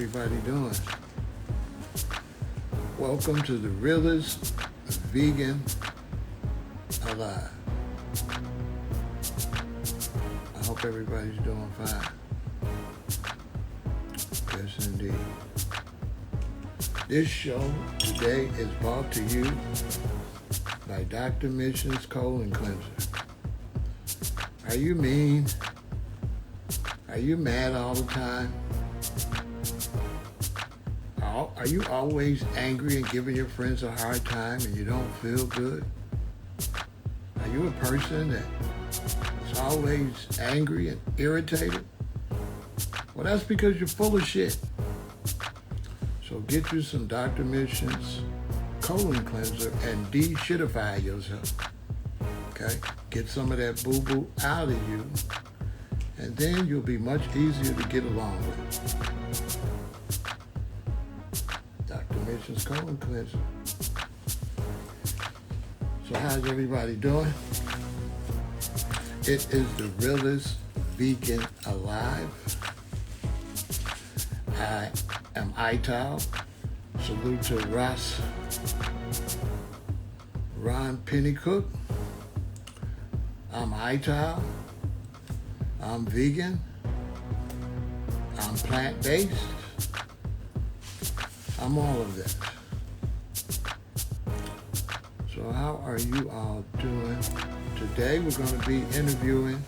everybody doing? Welcome to the Realest Vegan Alive. I hope everybody's doing fine. Yes, indeed. This show today is brought to you by Dr. Mission's Colon Cleanser. Are you mean? Are you mad all the time? Are you always angry and giving your friends a hard time and you don't feel good? Are you a person that's always angry and irritated? Well, that's because you're full of shit. So get you some Dr. Mission's Colon Cleanser and de-shitify yourself. Okay? Get some of that boo-boo out of you, and then you'll be much easier to get along with. Dr. Mission's Colon Cleanser. So how's everybody doing? It is the Realest Vegan Alive. I am Untitled. Salute to Ron Pennycook. I'm Untitled. I'm vegan. I'm plant-based. I'm all of that. So how are you all doing? Today we're going to be interviewing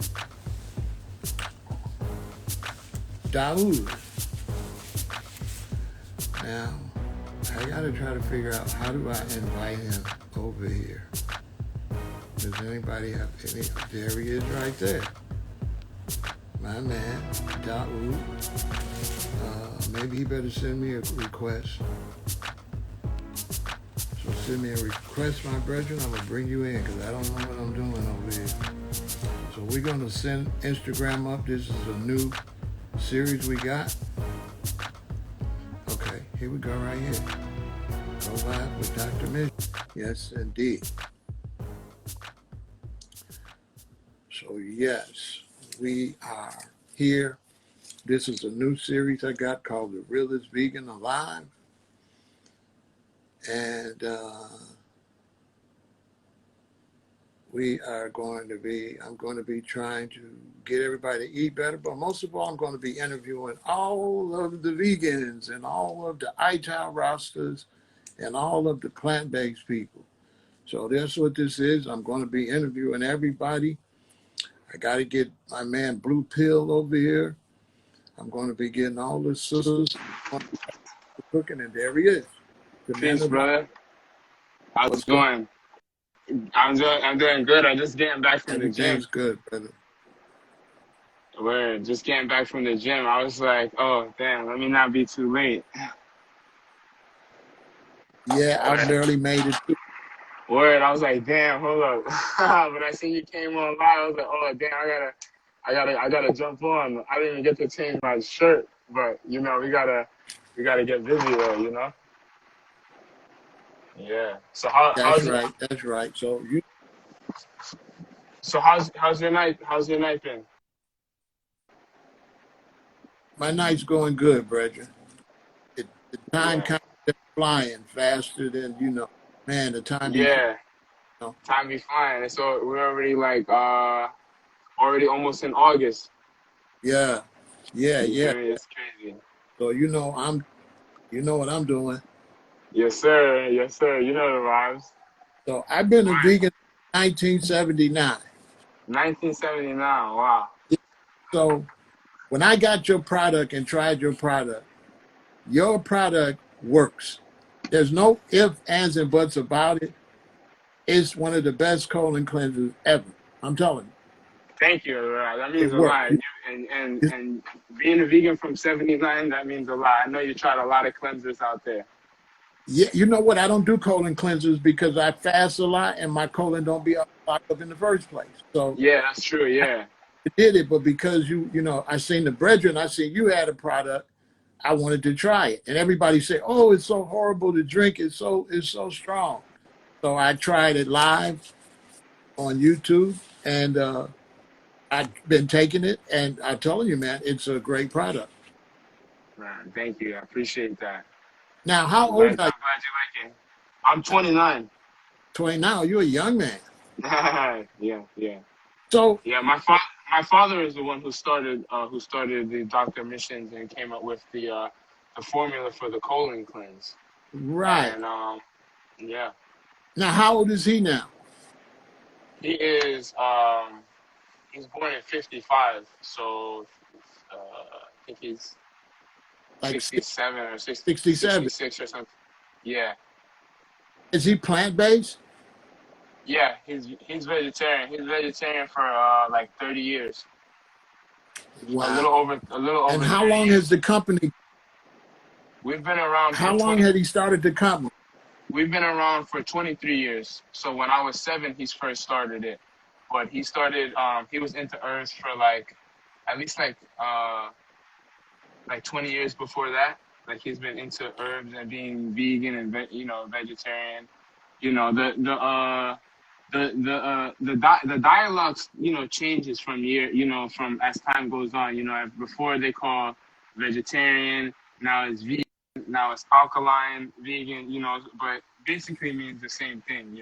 Daoud. Now, I got to try to figure out how do I invite him over here. Does anybody have any? There he is right there. My man, Daoud. Maybe he better send me a request. So send me a request, my brethren. I'm going to bring you in because I don't know what I'm doing over here. So we're going to send Instagram up. This is a new series we got. Okay, here we go right here. Go live with Dr. Mission. Yes, indeed. So yes, we are here. This is a new series I got called The Realest Vegan Alive. And I'm going to be trying to get everybody to eat better, but most of all, I'm going to be interviewing all of the vegans and all of the ITAL rosters and all of the plant-based people. So that's what this is. I'm going to be interviewing everybody. I got to get my man Blue Pill over here. I'm going to be getting all the sisters cooking, and there he is. Peace, brother. How's it going? I'm doing good. I'm just getting back from the gym. Everything's good, brother. Word, just getting back from the gym. I was like, oh, damn, let me not be too late. Yeah, I barely made it. Word, I was like, damn, hold up. But I seen you came on live. I was like, oh, damn, I gotta jump on. I didn't even get to change my shirt, but you know, we gotta get busy though, you know. Yeah. So That's right. So how's your night? How's your night been? My night's going good, brethren. The time kind of flying faster than man. The time. Time be flying. So we're already already almost in August. Yeah. It's crazy. So you know what I'm doing. Yes, sir. You know the vibes. So I've been a vegan since 1979. 1979. Wow. So when I got your product and tried your product works. There's no ifs, ands, and buts about it. It's one of the best colon cleansers ever. I'm telling you. Thank you. That means a lot. And being a vegan from 79, that means a lot. I know you tried a lot of cleansers out there. Yeah, you know what? I don't do colon cleansers because I fast a lot and my colon don't be locked up in the first place. So yeah, that's true. Yeah, I did it, but because I seen the brethren, I seen you had a product, I wanted to try it, and everybody said, "Oh, it's so horrible to drink. It's so strong." So I tried it live on YouTube, and I've been taking it, and I'm telling you, man, it's a great product. Man, thank you. I appreciate that. Now, how I'm glad, old I'm are you? glad you like it. I'm 29. 29. You're a young man. Yeah, yeah. So, Yeah, my father is the one who started the doctor missions and came up with the formula for the colon cleanse. right. And yeah, Now, how old is he now? he is he's born in 55, so I think he's Like 67 or 60, 67. 66 or something. Yeah. Is he plant-based? Yeah, he's vegetarian. He's vegetarian for like 30 years. A little Wow. over a little And over 30 how long has years. the company, We've been around for how long 20 had he started the company? We've been around for 23 years. So when I was 7, he first started it. But he started he was into herbs for like at least like 20 years before that. Like he's been into herbs and being vegan and vegetarian. You know, the dialogues changes from from as time goes on. Before they call vegetarian, now it's vegan, now it's alkaline vegan, but basically means the same thing.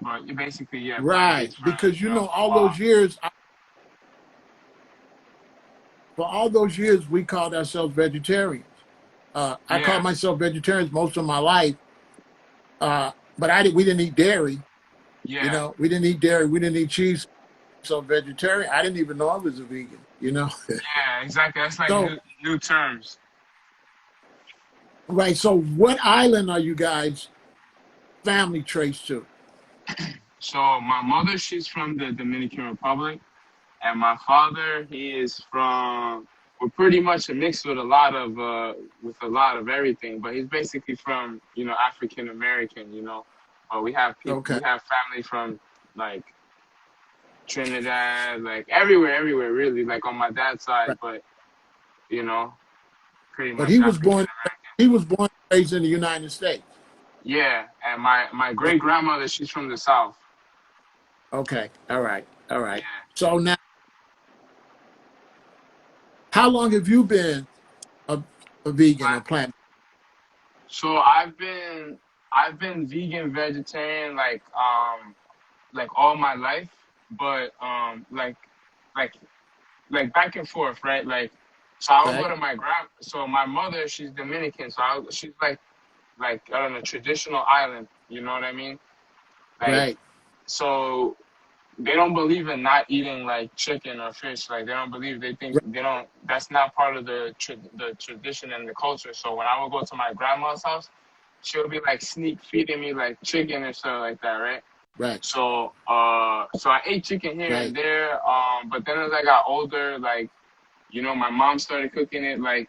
But you basically, yeah, plant Right. based for Because, for a all while. those years, for all those years, we called ourselves vegetarians. I called Yeah, myself vegetarians most of my life, but we didn't eat dairy. yeah, We didn't eat dairy. We didn't eat cheese. So vegetarian, I didn't even know I was a vegan. yeah, exactly. That's like So, new terms. right. So what island are you guys family traced to? So my mother, she's from the Dominican Republic. And my father, he is from. We're pretty much a mix with a lot of everything, but he's basically from African American. But Okay. we have family from like Trinidad, like everywhere really, like on my dad's side, Right. but you know, pretty But much African American. he was born and raised in the United States. Yeah, and my great grandmother, she's from the South. Okay. All right. All right. Yeah. So now, how long have you been a, a vegan or plant? So I've been vegan vegetarian like all my life, but like like back and forth, right? Like so I would go Okay. to so my mother, she's Dominican, so she's like I don't know, traditional island, you know what I mean? Like Right. so they don't believe in not eating like chicken or fish. Like they think Right. they don't. That's not part of the tradition and the culture. So when I would go to my grandma's house, she'll be like sneak feeding me like chicken and stuff like that, right? Right. So I ate chicken here and Right. there. But then as I got older, like my mom started cooking it like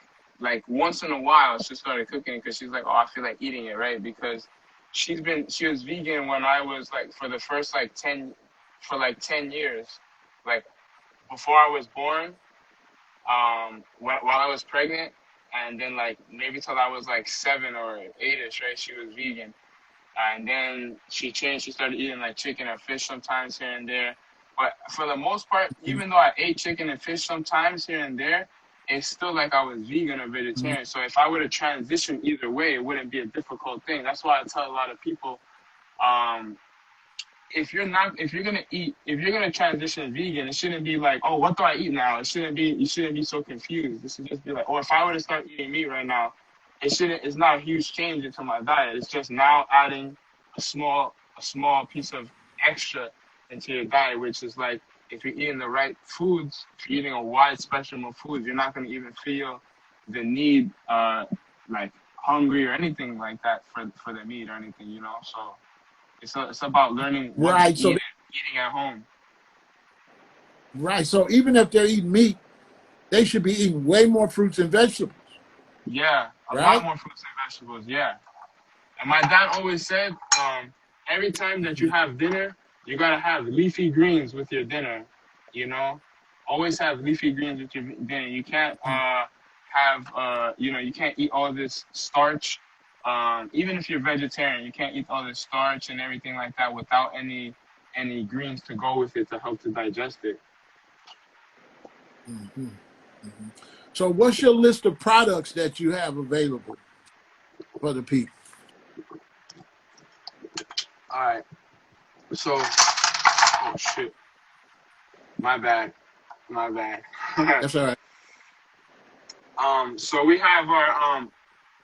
once in a while. She started cooking it because she's like, oh, I feel like eating it, right? Because she was vegan when I was like for the first like 10 years, like before I was born, while I was pregnant, and then like maybe till I was like 7 or 8ish, right? She was vegan, and then she changed. She started eating like chicken or fish sometimes here and there. But for the most part, even though I ate chicken and fish sometimes here and there, it's still like I was vegan or Mhm. vegetarian. So if I were to transition either way, it wouldn't be a difficult thing. That's why I tell a lot of people, um, if you're gonna transition vegan, it shouldn't be like, oh, what do I eat now? You shouldn't be so confused. It should just be like, oh, if I were to start eating meat right now, it's not a huge change into my diet. It's just now adding a small piece of extra into your diet, which is like if you're eating the right foods, if you're eating a wide spectrum of foods, you're not gonna even feel the need like hungry or anything like that for the meat or anything. So it's about learning what to Right. eat and eating at home. Right. So even if they're eating meat, they should be eating way more fruits and vegetables. Yeah, a lot Right. more fruits and vegetables. Yeah, and my dad always said, every time that you have dinner, you gotta have leafy greens with your dinner. You know, always have leafy greens with your dinner. You can't you can't eat all this starch. Even if you're vegetarian, you can't eat all this starch and everything like that without any greens to go with it to help to digest it. Mm-hmm. So what's your list of products that you have available for the people? All right. So, oh shit, my bad, my bad. That's all right. So we have our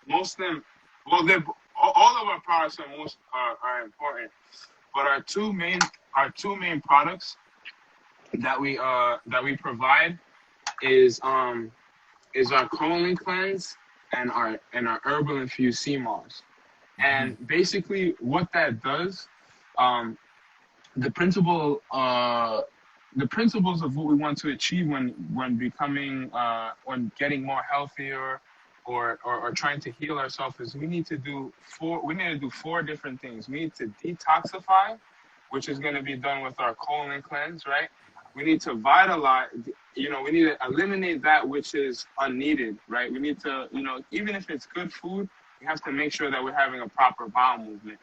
most of them. Well, they're all of our products are important, but our two main products that we provide is our colon cleanse and our herbal infused sea moss. Mhm. And basically, what that does, um, the principles of what we want to achieve when becoming when getting more healthier or trying to heal ourselves is we need to do four different things. We need to detoxify, which is going to be done with our colon cleanse, right? We need to vitalize, we need to eliminate that which is unneeded, right? We need to, even if it's good food, we have to make sure that we're having a proper bowel movement.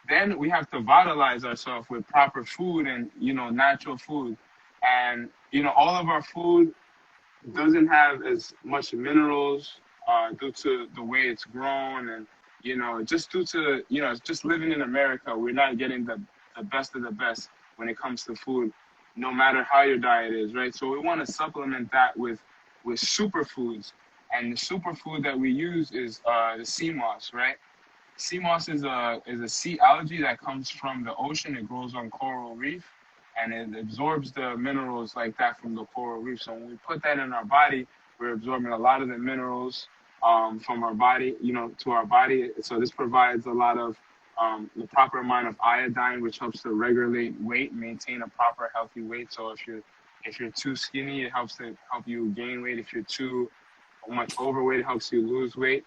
Then we have to vitalize ourselves with proper food and, natural food. And, all of our food doesn't have as much minerals due to the way it's grown. And, just due to, just living in America, we're not getting the best of the best when it comes to food, no matter how your diet is, right? So we want to supplement that with superfoods. And the superfood that we use is the sea moss, right? Sea moss is a sea algae that comes from the ocean. It grows on coral reef, and it absorbs the minerals like that from the coral reef. So when we put that in our body, we're absorbing a lot of the minerals from our body, to our body. So this provides a lot of the proper amount of iodine, which helps to regulate weight, maintain a proper healthy weight. So if you're too skinny, it helps to help you gain weight. If you're too much overweight, it helps you lose weight.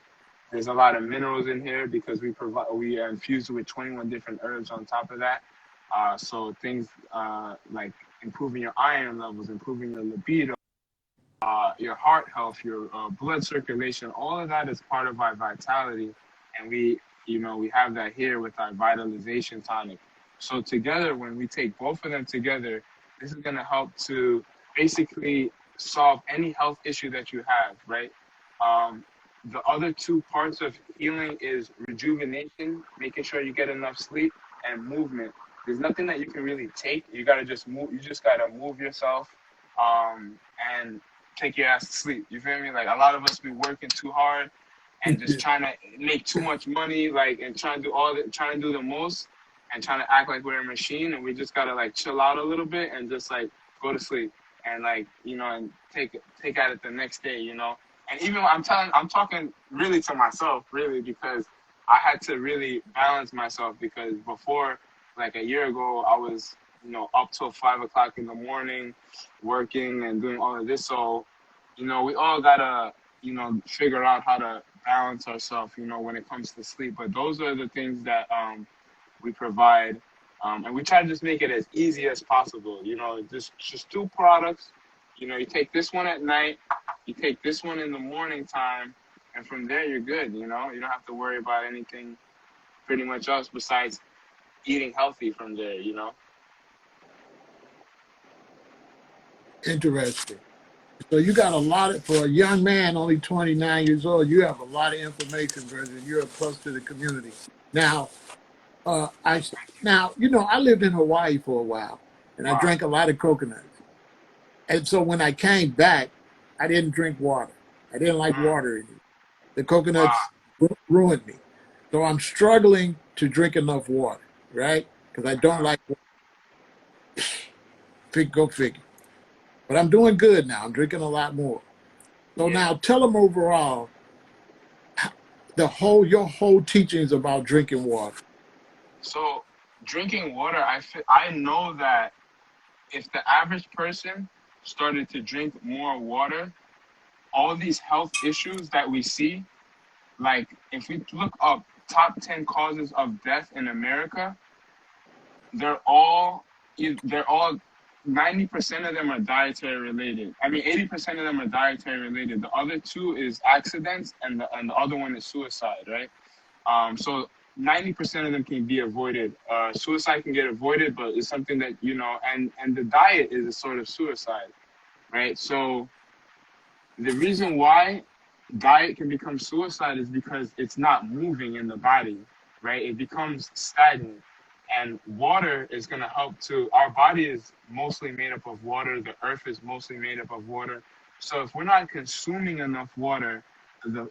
There's a lot of minerals in here because we are infused with 21 different herbs on top of that. So things like improving your iron levels, improving your libido, your heart health, your blood circulation, all of that is part of our vitality. And we have that here with our vitalization tonic. So together, when we take both of them together, this is going to help to basically solve any health issue that you have, right? The other two parts of healing is rejuvenation, making sure you get enough sleep, and movement. There's nothing that you can really take. You gotta just move. You just gotta move yourself, and take your ass to sleep. You feel me? Like a lot of us be working too hard and just trying to make too much money, like, and trying to do the most, and trying to act like we're a machine. And we just gotta like chill out a little bit and just like go to sleep and like and take at it the next day. And even I'm talking really to myself, really, because I had to really balance myself because before, like a year ago, I was, up till 5 o'clock in the morning, working and doing all of this. So, we all gotta, figure out how to balance ourselves, when it comes to sleep. But those are the things that we provide, and we try to just make it as easy as possible. Just two products. You take this one at night. You take this one in the morning time, and from there you're good. You don't have to worry about anything pretty much else besides eating healthy from there. Interesting. So you got a lot for a young man, only 29 years old. You have a lot of information, brother. You're a plus to the community. Now, I I lived in Hawaii for a while, and I Wow. drank a lot of coconuts. And so when I came back, I didn't drink water. I didn't like Mm, water anymore. The wow. coconuts ruined me. So I'm struggling to drink enough water, right? Because I don't like water. Go figure. But I'm doing good now. I'm drinking a lot more. So Yeah. now tell them overall your whole teachings about drinking water. So drinking water, I know that if the average person started to drink more water, all these health issues that we see, like if we look up top 10 causes of death in America, they're all they're all 90% of them are dietary related. I mean, 80% of them are dietary related. The other two is accidents, and the other one is suicide, right? So 90% of them can be avoided. Suicide can get avoided, but it's something that and the diet is a sort of suicide, right? So the reason why diet can become suicide is because it's not moving in the body, right? It becomes stagnant. And water is going to help to, our body is mostly made up of water. The earth is mostly made up of water. So if we're not consuming enough water,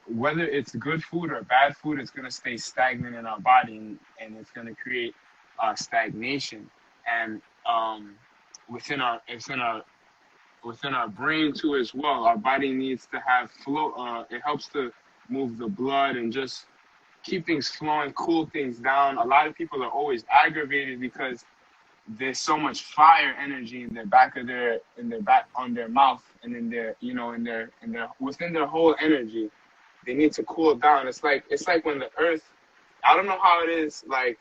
whether it's good food or bad food, it's going to stay stagnant in our body, and it's going to create stagnation. And within our, it's in our, within our brain too as well. Our body needs to have flow. It helps to move the blood and just keep things flowing, cool things down. A lot of people are always aggravated because there's so much fire energy in their back of their, in their back, on their mouth, and in their, you know, in their within their whole energy. They need to cool down. It's like when the earth, I don't know how it is like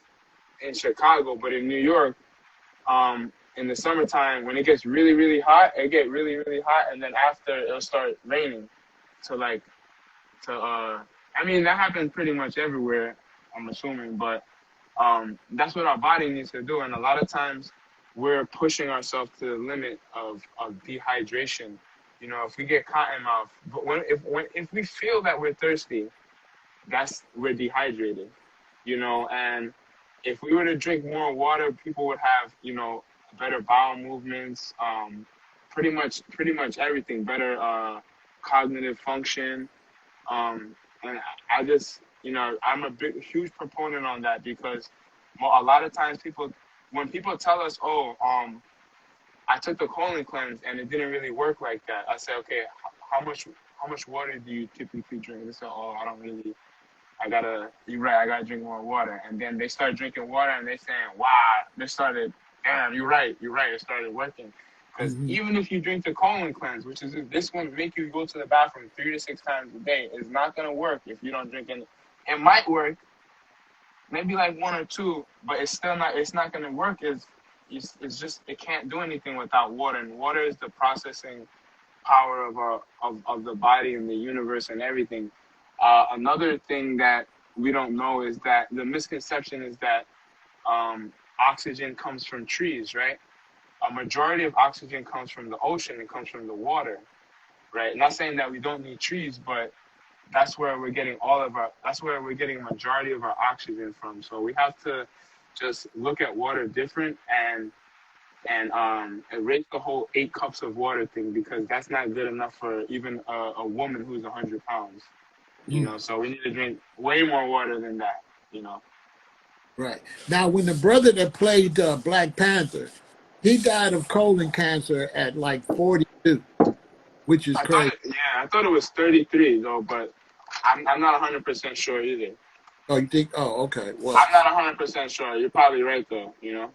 in Chicago, but in New York, in the summertime, when it gets really, really hot, it get really, really hot, and then after it'll start raining. So like, I mean, that happens pretty much everywhere, I'm assuming, but that's what our body needs to do. And a lot of times we're pushing ourselves to the limit of dehydration. You know, if we get cotton mouth, but if we feel that we're thirsty, we're dehydrated, you know. And if we were to drink more water, people would have, you know, better bowel movements, pretty much everything, better cognitive function. And I just, you know, I'm a huge proponent on that, because a lot of times when people tell us, oh, I took the colon cleanse and it didn't really work like that, I say, okay, how much water do you typically drink? They say, oh, I don't really. You're right, I gotta drink more water. And then they start drinking water and they saying, wow, damn, you're right, it started working. Because even if you drink the colon cleanse, which is, this one make you go to the bathroom 3 to 6 times a day, it's not gonna work if you don't drink any. It might work, maybe like 1 or 2, but it's not gonna work. It's just, it can't do anything without water. And water is the processing power of the body and the universe and everything. Another thing that we don't know is that the misconception is that oxygen comes from trees, right? A majority of oxygen comes from the ocean and comes from the water, right? Not saying that we don't need trees, but that's where we're getting a majority of our oxygen from. So we have to just look at water different and erase the whole 8 cups of water thing, because that's not good enough for even a woman who's 100 pounds. You know, so we need to drink way more water than that, you know. Right. Now, when the brother that played Black Panther, he died of colon cancer at like 42, which is crazy. I thought it was 33 though, but I'm not 100% sure either. Oh, you think? Oh, okay. Well, I'm not 100% sure. You're probably right though, you know.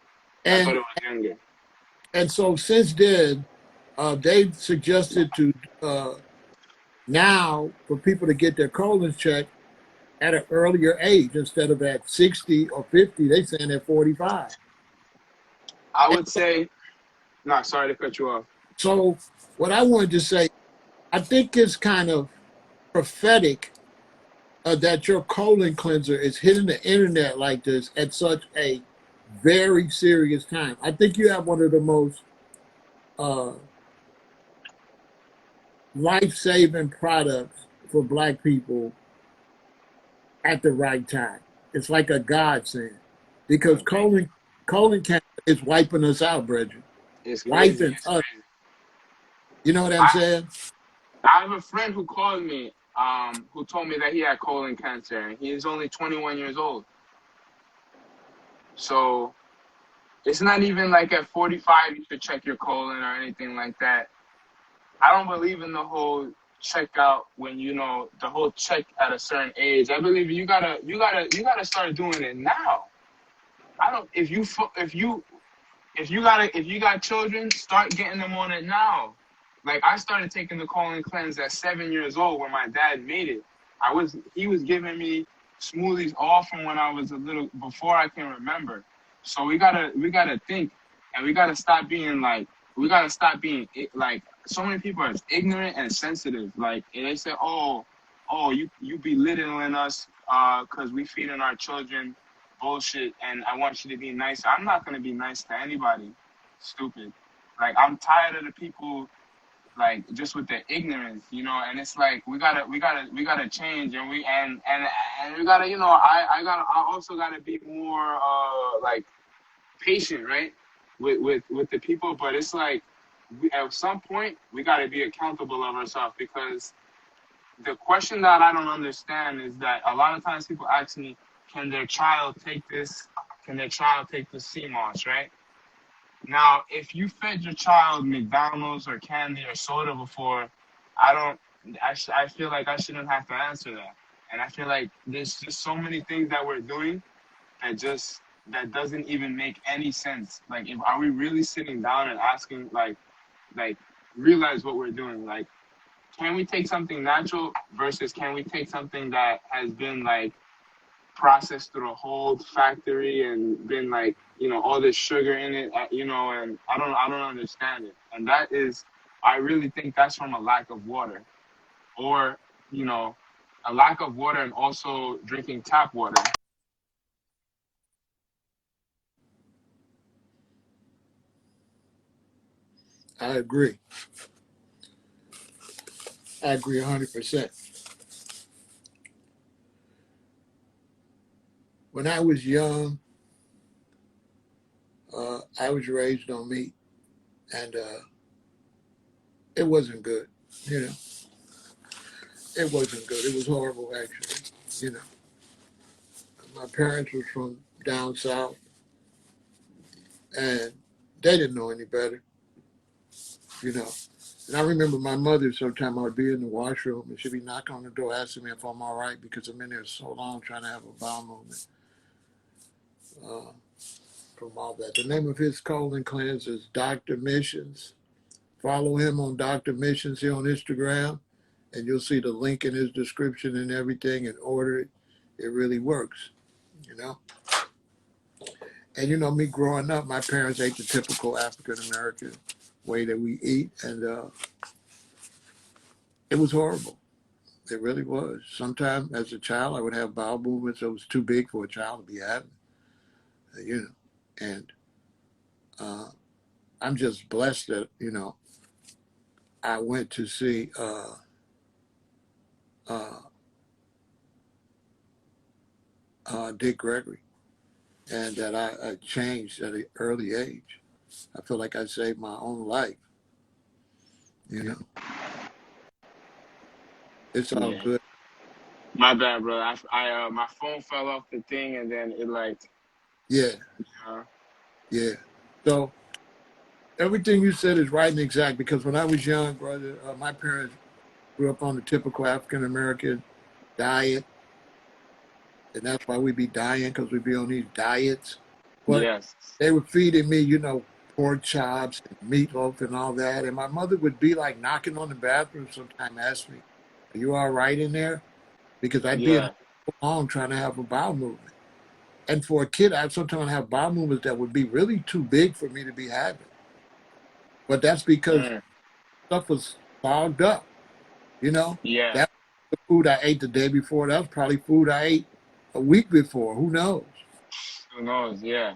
I thought it was younger. And so since then, they've suggested to now for people to get their colons checked at an earlier age instead of at 60 or 50. They saying at 45. I would say, no, sorry to cut you off. So what I wanted to say, I think it's kind of prophetic that your colon cleanser is hitting the internet like this at such a very serious time. I think you have one of the most life-saving products for Black people at the right time. It's like a godsend, because colon cancer is wiping us out, Bridget. It's crazy. Wiping us. You know what I'm saying? I have a friend who called me, who told me that he had colon cancer, and he's only 21 years old. So it's not even like at 45 you should check your colon or anything like that. I don't believe in the whole check out when, you know, the whole check at a certain age. I believe you gotta start doing it now. If you got children, start getting them on it now. Like, I started taking the colon cleanse at 7 years old when my dad made it. He was giving me smoothies all from when I was a little, before I can remember. So we gotta think, and we gotta stop being like, so many people are ignorant and sensitive. Like, and they say, oh, you belittling us because we feeding our children bullshit, and I want you to be nice. I'm not gonna be nice to anybody. Stupid. Like, I'm tired of the people like just with the ignorance, you know. And it's like we gotta change, and we gotta, you know, I also gotta be more like patient, right, with the people. But it's like at some point we gotta be accountable of ourselves, because the question that I don't understand is that a lot of times people ask me, can their child take this? Can their child take the sea moss, right? Now, if you fed your child McDonald's or candy or soda before, I don't. I feel like I shouldn't have to answer that. And I feel like there's just so many things that we're doing that doesn't even make any sense. Like, if are we really sitting down and asking, like realize what we're doing? Like, can we take something natural versus can we take something that has been like processed through a whole factory and been like, you know, all this sugar in it, you know, and I don't understand it. And that is, I really think that's from a lack of water, or, you know, a lack of water, and also drinking tap water. I agree. I agree 100%. When I was young, I was raised on meat, and it wasn't good. You know, it wasn't good. It was horrible, actually. You know, my parents were from down south, and they didn't know any better. You know, and I remember my mother. Sometime I would be in the washroom, and she'd be knocking on the door, asking me if I'm all right, because I'm in there so long trying to have a bowel movement. From all that. The name of his colon cleanse is Dr. Missions. Follow him on Dr. Missions here on Instagram, and you'll see the link in his description and everything, and order it. It really works, you know. And you know, me growing up, my parents ate the typical African American way that we eat, and it was horrible. It really was. Sometimes as a child, I would have bowel movements that was too big for a child to be having, you know. And I'm just blessed that, you know, I went to see uh, Dick Gregory, and that I changed at an early age. I feel like I saved my own life. You know, it's all Yeah. good. My bad, brother. My phone fell off the thing, and then it like, Yeah, uh, yeah. So everything you said is right and exact, because when I was young, brother, my parents grew up on the typical African American diet, and that's why we be dying, because we be on these diets. But yes, they were feeding me, you know, pork chops and meatloaf and all that. And my mother would be like knocking on the bathroom sometime, ask me, "Are you all right in there?" Because I'd be in there yeah, so long trying to have a bowel movement. And for a kid, I'd sometimes have bowel movements that would be really too big for me to be having. But that's because mm, stuff was clogged up, you know? yeah. That was the food I ate the day before. That was probably food I ate a week before. Who knows? Who knows? Yeah,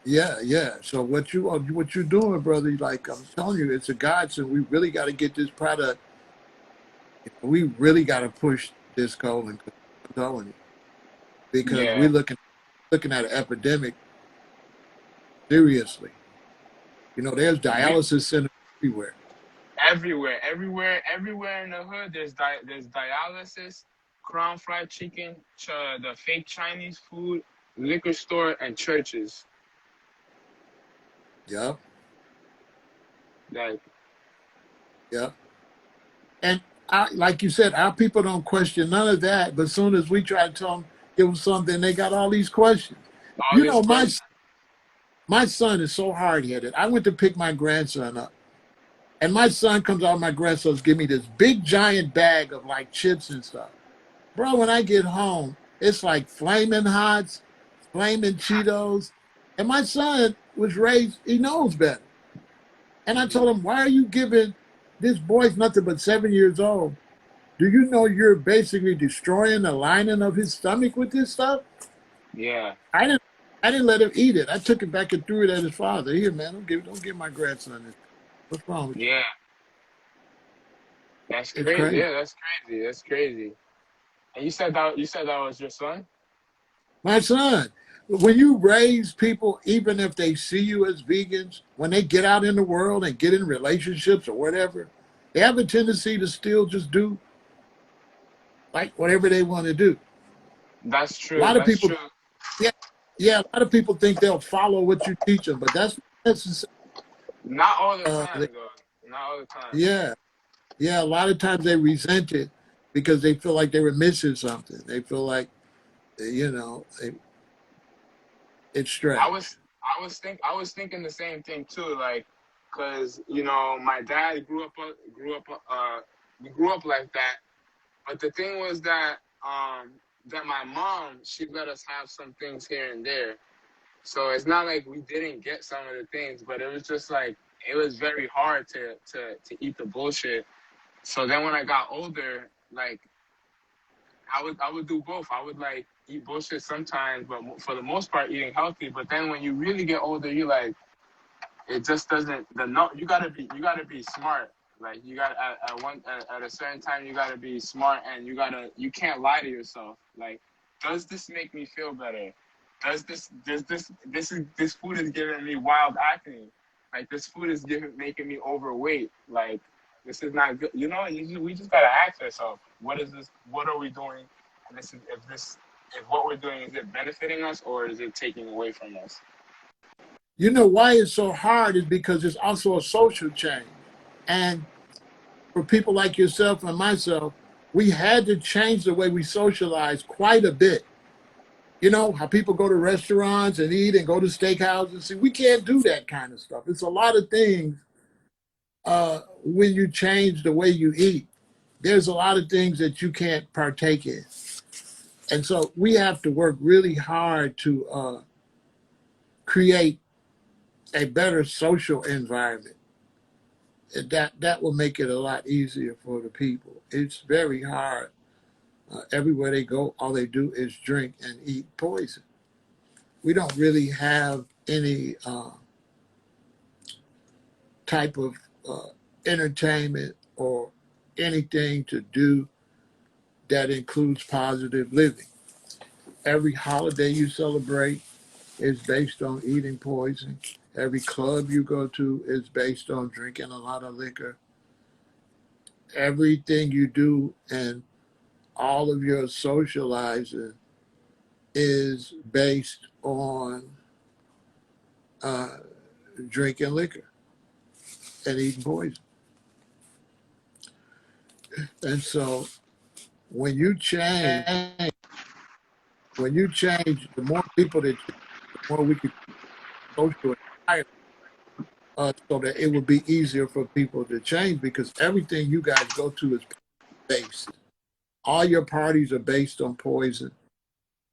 Yeah, yeah. So what you're doing, brother? Like I'm telling you, it's a godsend. We really got to get this product. We really got to push this colon. I'm telling you, because we're yeah. looking at an epidemic seriously. You know, there's We, dialysis centers everywhere. everywhere in the hood. There's dialysis, Crown Fried Chicken, the fake Chinese food, liquor store, and churches. Yeah, Like, yeah. And like you said, our people don't question none of that. But as soon as we try to tell them give them something, they got all these questions. all You this know, question. my son is so hard headed. I went to pick my grandson up. And my son comes out, my grandson's give me this big giant bag of like chips and stuff. Bro, when I get home, it's like flaming hots, flaming Cheetos. And my son was raised, he knows better. And I told him, why are you giving this boy's nothing but 7 years old? Do you know you're basically destroying the lining of his stomach with this stuff? Yeah, I didn't I didn't let him eat it. I took it back and threw it at his father. Here, man, don't give my grandson this. What's wrong with you? yeah. That's It's crazy. crazy. Yeah, that's crazy. That's crazy. And you said that was your son? My son, when you raise people, even if they see you as vegans, when they get out in the world and get in relationships or whatever, they have a tendency to still just do like whatever they want to do. That's A true. lot of That's people, true. yeah, yeah, a lot of people think they'll follow what you teach them, but that's not necessary. Not all the Uh, time, though. Not all the time. yeah, yeah, a lot of times they resent it because they feel like they were missing something. They feel like, it's I strange. was I was thinking the same thing too, like, cause you know my dad we grew up like that. But the thing was that my mom, she let us have some things here and there. So it's not like we didn't get some of the things, but it was just like it was very hard to eat the bullshit. So then when I got older, like I would do both. I would like eat bullshit sometimes, but for the most part, eating healthy. But then when you really get older, you like it just doesn't. The no, you gotta be smart. Like you got at a certain time, you gotta be smart, and you can't lie to yourself. Like, does this make me feel better? This food is giving me wild acne? Like this food is making me overweight. Like this is not good. You know, we just gotta ask ourselves, what is this? What are we doing? And if what we're doing, is it benefiting us or is it taking away from us? You know why it's so hard is because it's also a social change. And for people like yourself and myself, we had to change the way we socialize quite a bit. You know, how people go to restaurants and eat and go to steakhouses. See, we can't do that kind of stuff. It's a lot of things when you change the way you eat. There's a lot of things that you can't partake in. And so we have to work really hard to create a better social environment. And that will make it a lot easier for the people. It's very hard. Everywhere they go, all they do is drink and eat poison. We don't really have any type of uh, entertainment or anything to do that includes positive living. Every holiday you celebrate is based on eating poison. Every club you go to is based on drinking a lot of liquor. Everything you do and all of your socializing is based on uh, drinking liquor and eating poison. And so when you change, the more people that change, the more we can social environment, so that it will be easier for people to change because everything you guys go to is based. All your parties are based on poison.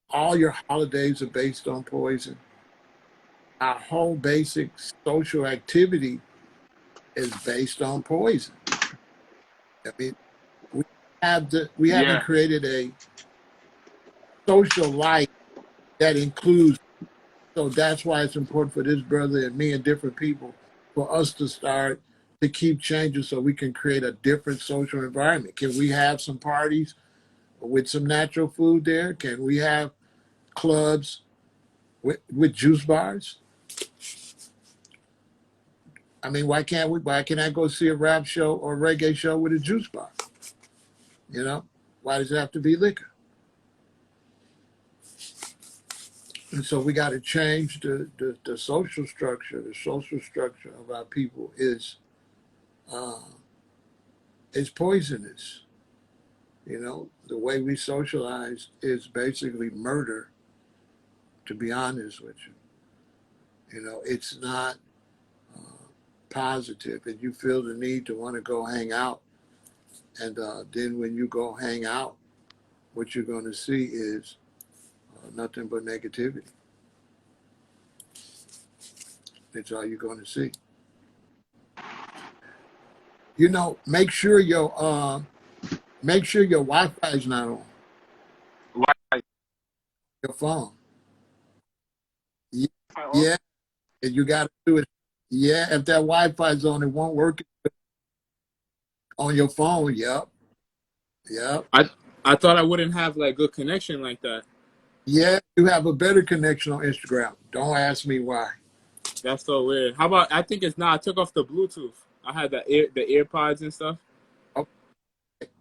All your holidays are based on poison. Our whole basic social activity is based on poison. I mean, we haven't Yeah. created a social life that includes. So that's why it's important for this brother and me and different people for us to start to keep changing so we can create a different social environment. Can we have some parties with some natural food there? Can we have clubs with juice bars? I mean, why can't we? Why can I go see a rap show or reggae show with a juice bar? You know, why does it have to be liquor? And so we got to change the social structure. The social structure of our people uh, is poisonous. You know, the way we socialize is basically murder. To be honest with you, you know, it's not positive, and you feel the need to want to go hang out, and then when you go hang out, what you're going to see is nothing but negativity. That's all you're going to see. You know, make sure your Wi-Fi is not on Why? your phone. Ye- Oh, Yeah, and you got to do it. Yeah, if that Wi-Fi is on, it won't work. On your phone, yep. Yep. I I thought I wouldn't have like good connection like that. Yeah, you have a better connection on Instagram. Don't ask me why. That's so weird. How about I think it's now I took off the Bluetooth. I had the AirPods and stuff. Oh,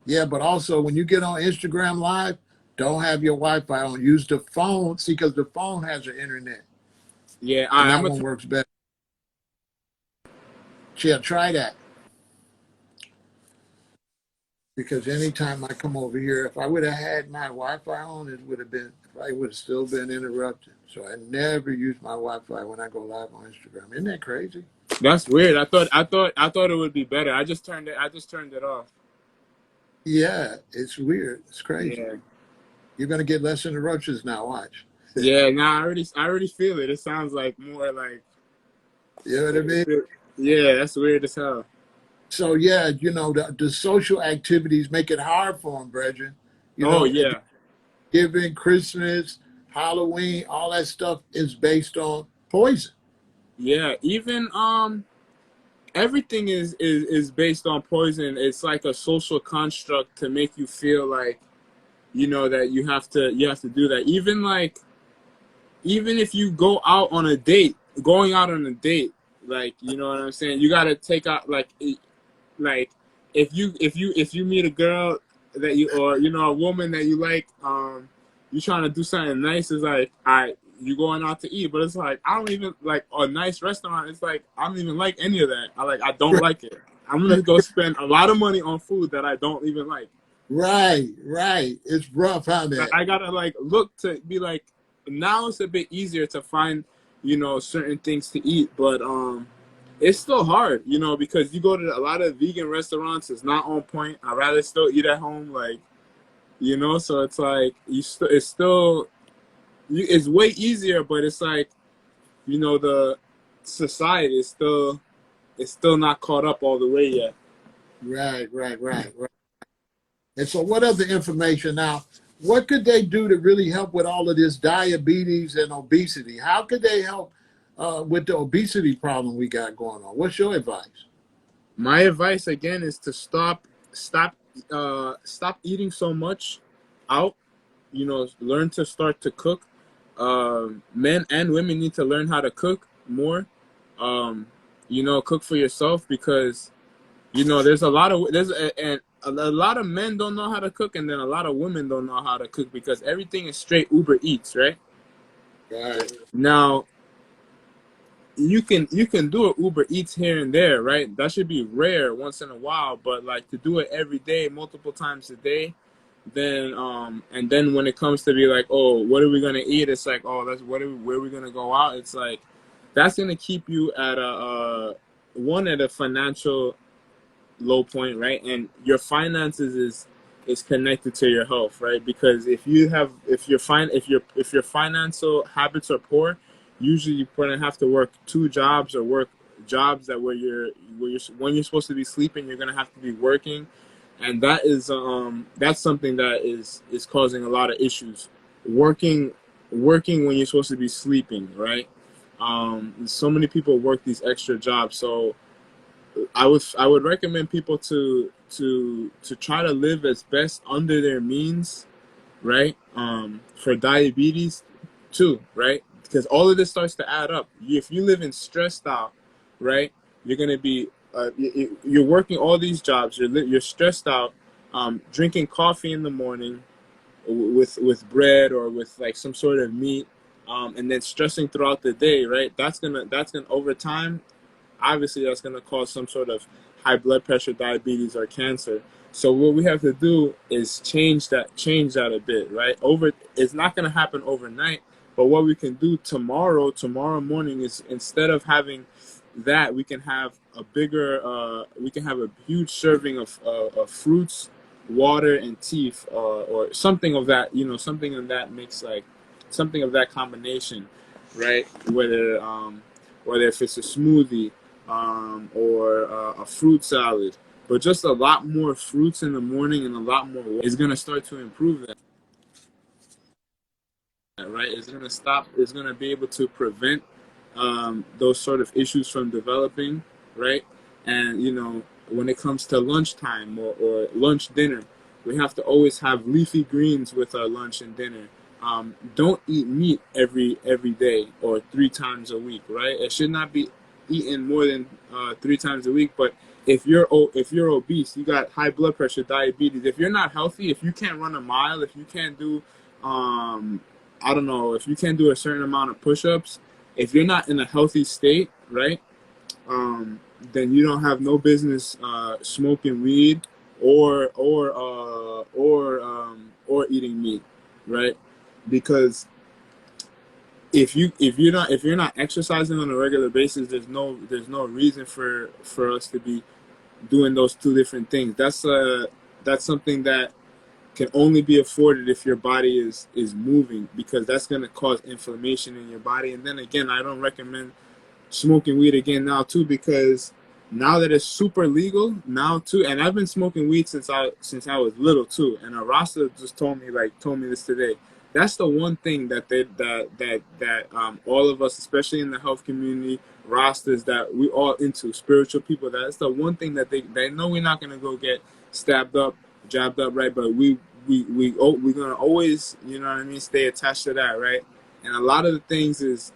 yeah, but also when you get on Instagram Live, don't have your Wi-Fi on. Use the phone. See, because the phone has an internet, Yeah, and I'm that gonna one works better. Yeah, try that. Because anytime I come over here, if I would have had my Wi-Fi on, it would have been, I would have still been interrupted. So I never use my Wi-Fi when I go live on Instagram. Isn't that crazy? That's weird. I thought it would be better. I just turned it off. Yeah, it's weird. It's crazy. Yeah. You're gonna get less interruptions now. Watch. Yeah, nah, I already feel it. It sounds like more like You know what I mean? yeah, that's weird as hell. So yeah, the social activities make it hard for them, brethren. Oh yeah. Thanksgiving, Christmas, Halloween, all that stuff is based on poison. Yeah. Even everything is based on poison. It's like a social construct to make you feel like, that you have to do that. Even if you go out on a date, going out on a date, like, you know what I'm saying? You gotta take out like if you meet a girl that you, or a woman that you like, you trying to do something nice, is like, you going out to eat, but it's like, I don't even like a nice restaurant. It's like, I don't even like any of that. I don't like it. I'm gonna go spend a lot of money on food that I don't even like. Right, right. It's rough how that. I gotta like look to be like, now it's a bit easier to find, certain things to eat, but it's still hard, because you go to a lot of vegan restaurants, it's not on point. I'd rather still eat at home, like, so it's like it's still it's way easier, but it's like, the society is still, it's still not caught up all the way yet. Right, right, right, right. And so, what other information now? What could they do to really help with all of this diabetes and obesity? How could they help with the obesity problem we got going on? What's your advice? My advice again is to stop eating so much out. Learn to start to cook. Men and women need to learn how to cook more. Cook for yourself, because there's a lot of and a lot of men don't know how to cook, and then a lot of women don't know how to cook, because everything is straight Uber Eats, right? Right, Now you can do it Uber Eats here and there, right? That should be rare once in a while, but like to do it every day, multiple times a day, then and then when it comes to be like, oh, what are we gonna eat? It's like, oh, where are we gonna go out? It's like that's gonna keep you at a financial low point, right? And your finances is connected to your health, right? Because if your financial habits are poor, usually you're gonna have to work two jobs, or work jobs that where you're when you're supposed to be sleeping, you're gonna have to be working, and that's something that is causing a lot of issues. Working when you're supposed to be sleeping, right? So many people work these extra jobs, so I would recommend people to try to live as best under their means, right? For diabetes too, right? Because all of this starts to add up. If you live in stressed out, right, you're gonna be you're working all these jobs. You're stressed out, drinking coffee in the morning with bread or with like some sort of meat, and then stressing throughout the day, right? That's gonna over time, obviously that's going to cause some sort of high blood pressure, diabetes, or cancer. So what we have to do is change that a bit, right? It's not going to happen overnight, but what we can do tomorrow morning, is instead of having that, we can have a huge serving of fruits, water, and tea, or something of that, something of that mix, like something of that combination, right? Whether if it's a smoothie, or a fruit salad, but just a lot more fruits in the morning and a lot more water is gonna start to improve that, right? It's gonna be able to prevent those sort of issues from developing, right? And when it comes to lunchtime or lunch dinner, we have to always have leafy greens with our lunch and dinner. Don't eat meat every day or 3 times a week, right? It should not be eaten more than 3 times a week. But if you're obese, you got high blood pressure, diabetes. If you're not healthy, if you can't run a mile, if you can't do, I don't know, if you can't do a certain amount of push-ups, if you're not in a healthy state, right? Then you don't have no business smoking weed or eating meat, right? Because if you're not exercising on a regular basis, there's no reason for us to be doing those two different things. That's something that can only be afforded if your body is moving, because that's going to cause inflammation in your body. And then again, I don't recommend smoking weed again now too, because now that it's super legal now too, and I've been smoking weed since I was little too. And a Rasta just told me this today. That's the one thing that all of us, especially in the health community, Rastas, that we all into, spiritual people, that's the one thing that they know we're not gonna go get stabbed up, jabbed up, right? But we're gonna always, you know what I mean, stay attached to that, right? And a lot of the things is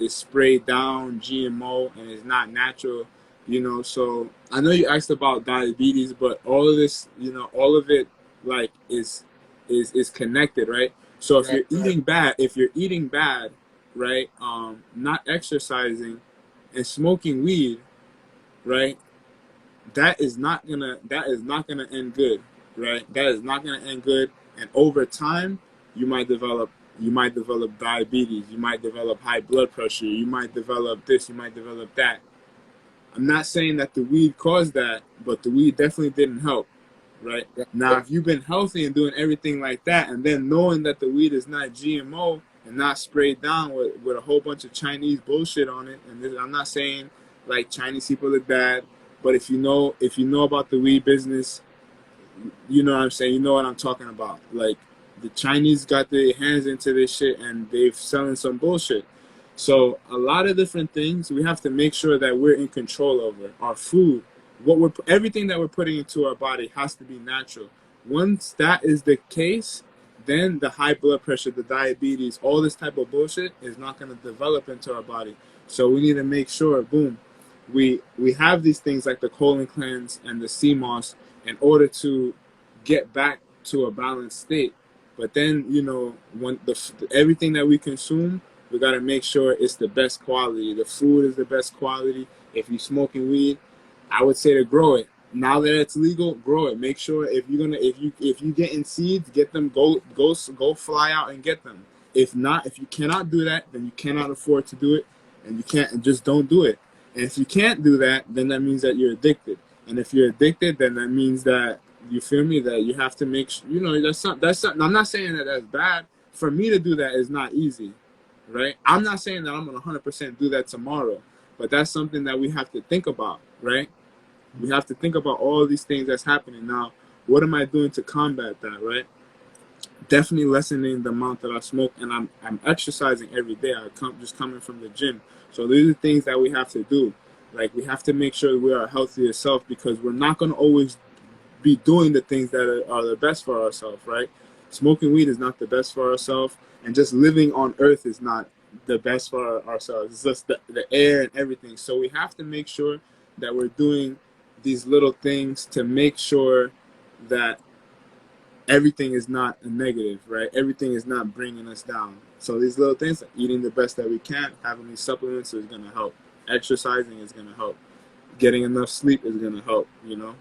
sprayed down, GMO, and it's not natural, you know. So I know you asked about diabetes, but all of this, you know, all of it like is connected, right? So Right, right. if you're eating bad, right, not exercising and smoking weed, right, that is not gonna end good, right? That is not gonna end good, and over time, you might develop diabetes, you might develop high blood pressure, you might develop this, you might develop that. I'm not saying that the weed caused that, but the weed definitely didn't help, right? Right, Now, right. if you've been healthy and doing everything like that, and then knowing that the weed is not GMO and not sprayed down with a whole bunch of Chinese bullshit on it, and this, I'm not saying like Chinese people are bad, but if you know about the weed business, you know what I'm saying, you know what I'm talking about. Like, the Chinese got their hands into this shit and they've selling some bullshit. So a lot of different things we have to make sure that we're in control over. Our food, everything that we're putting into our body has to be natural. Once that is the case, then the high blood pressure, the diabetes, all this type of bullshit is not going to develop into our body. So we need to make sure, boom, we have these things like the colon cleanse and the CMOS in order to get back to a balanced state. But then, you know, when everything that we consume, we got to make sure it's the best quality. The food is the best quality. If you're smoking weed, I would say to grow it. Now that it's legal, grow it. Make sure if you getting seeds, get them. Go fly out and get them. If you cannot do that, then you cannot afford to do it, and you can't, and just don't do it. And if you can't do that, then that means that you're addicted. And if you're addicted, then that means that, you feel me, that you have to make sure, you know, that's something. I'm not saying that that's bad. For me to do that is not easy, right? I'm not saying that I'm gonna 100% do that tomorrow, but that's something that we have to think about, right? We have to think about all these things that's happening now. What am I doing to combat that, right? Definitely lessening the amount that I smoke, and I'm exercising every day. Just coming from the gym. So these are things that we have to do. Like, we have to make sure we are healthier self, because we're not gonna always be doing the things that are the best for ourselves, right? Smoking weed is not the best for ourselves, and just living on earth is not the best for ourselves. It's just the air and everything. So we have to make sure that we're doing these little things to make sure that everything is not a negative, right? Everything is not bringing us down. So these little things, like eating the best that we can, having these supplements is going to help. Exercising is going to help. Getting enough sleep is going to help, you know?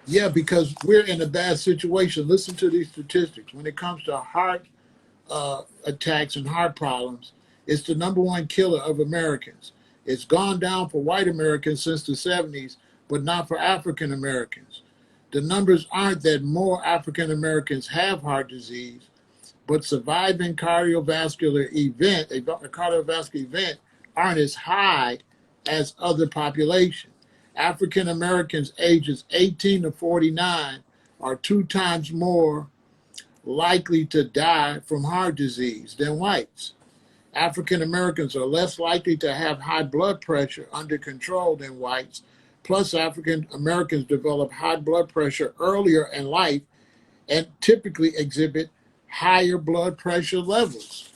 Yeah, because we're in a bad situation. Listen to these statistics. When it comes to heart attacks and heart problems, it's the number one killer of Americans. It's gone down for white Americans since the 70s, but not for African Americans. The numbers aren't that more African Americans have heart disease, but surviving a cardiovascular event aren't as high as other populations. African Americans ages 18 to 49 are 2 times more likely to die from heart disease than whites. African Americans are less likely to have high blood pressure under control than whites, Plus, African Americans develop high blood pressure earlier in life and typically exhibit higher blood pressure levels.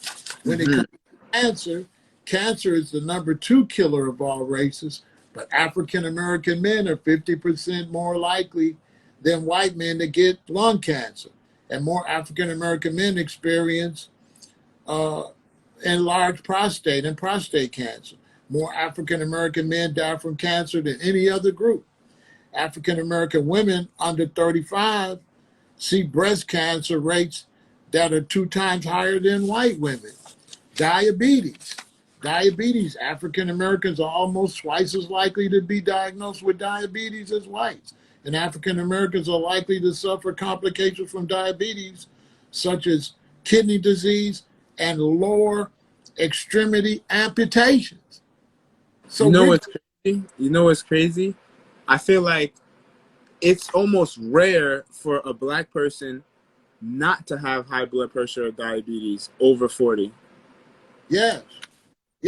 When it Hmm. comes to cancer, cancer is the number 2 killer of all races, but African American men are 50% more likely than white men to get lung cancer. And more African American men experience uh, enlarged prostate and prostate cancer. More African American men die from cancer than any other group. African American women under 35 see breast cancer rates that are 2 times higher than white women. Diabetes. Diabetes. African Americans are almost twice as likely to be diagnosed with diabetes as whites. And African Americans are likely to suffer complications from diabetes, such as kidney disease and lower extremity amputations. You So know we're what's crazy? You know what's crazy? I feel like it's almost rare for a black person not to have high blood pressure or diabetes over 40. yes,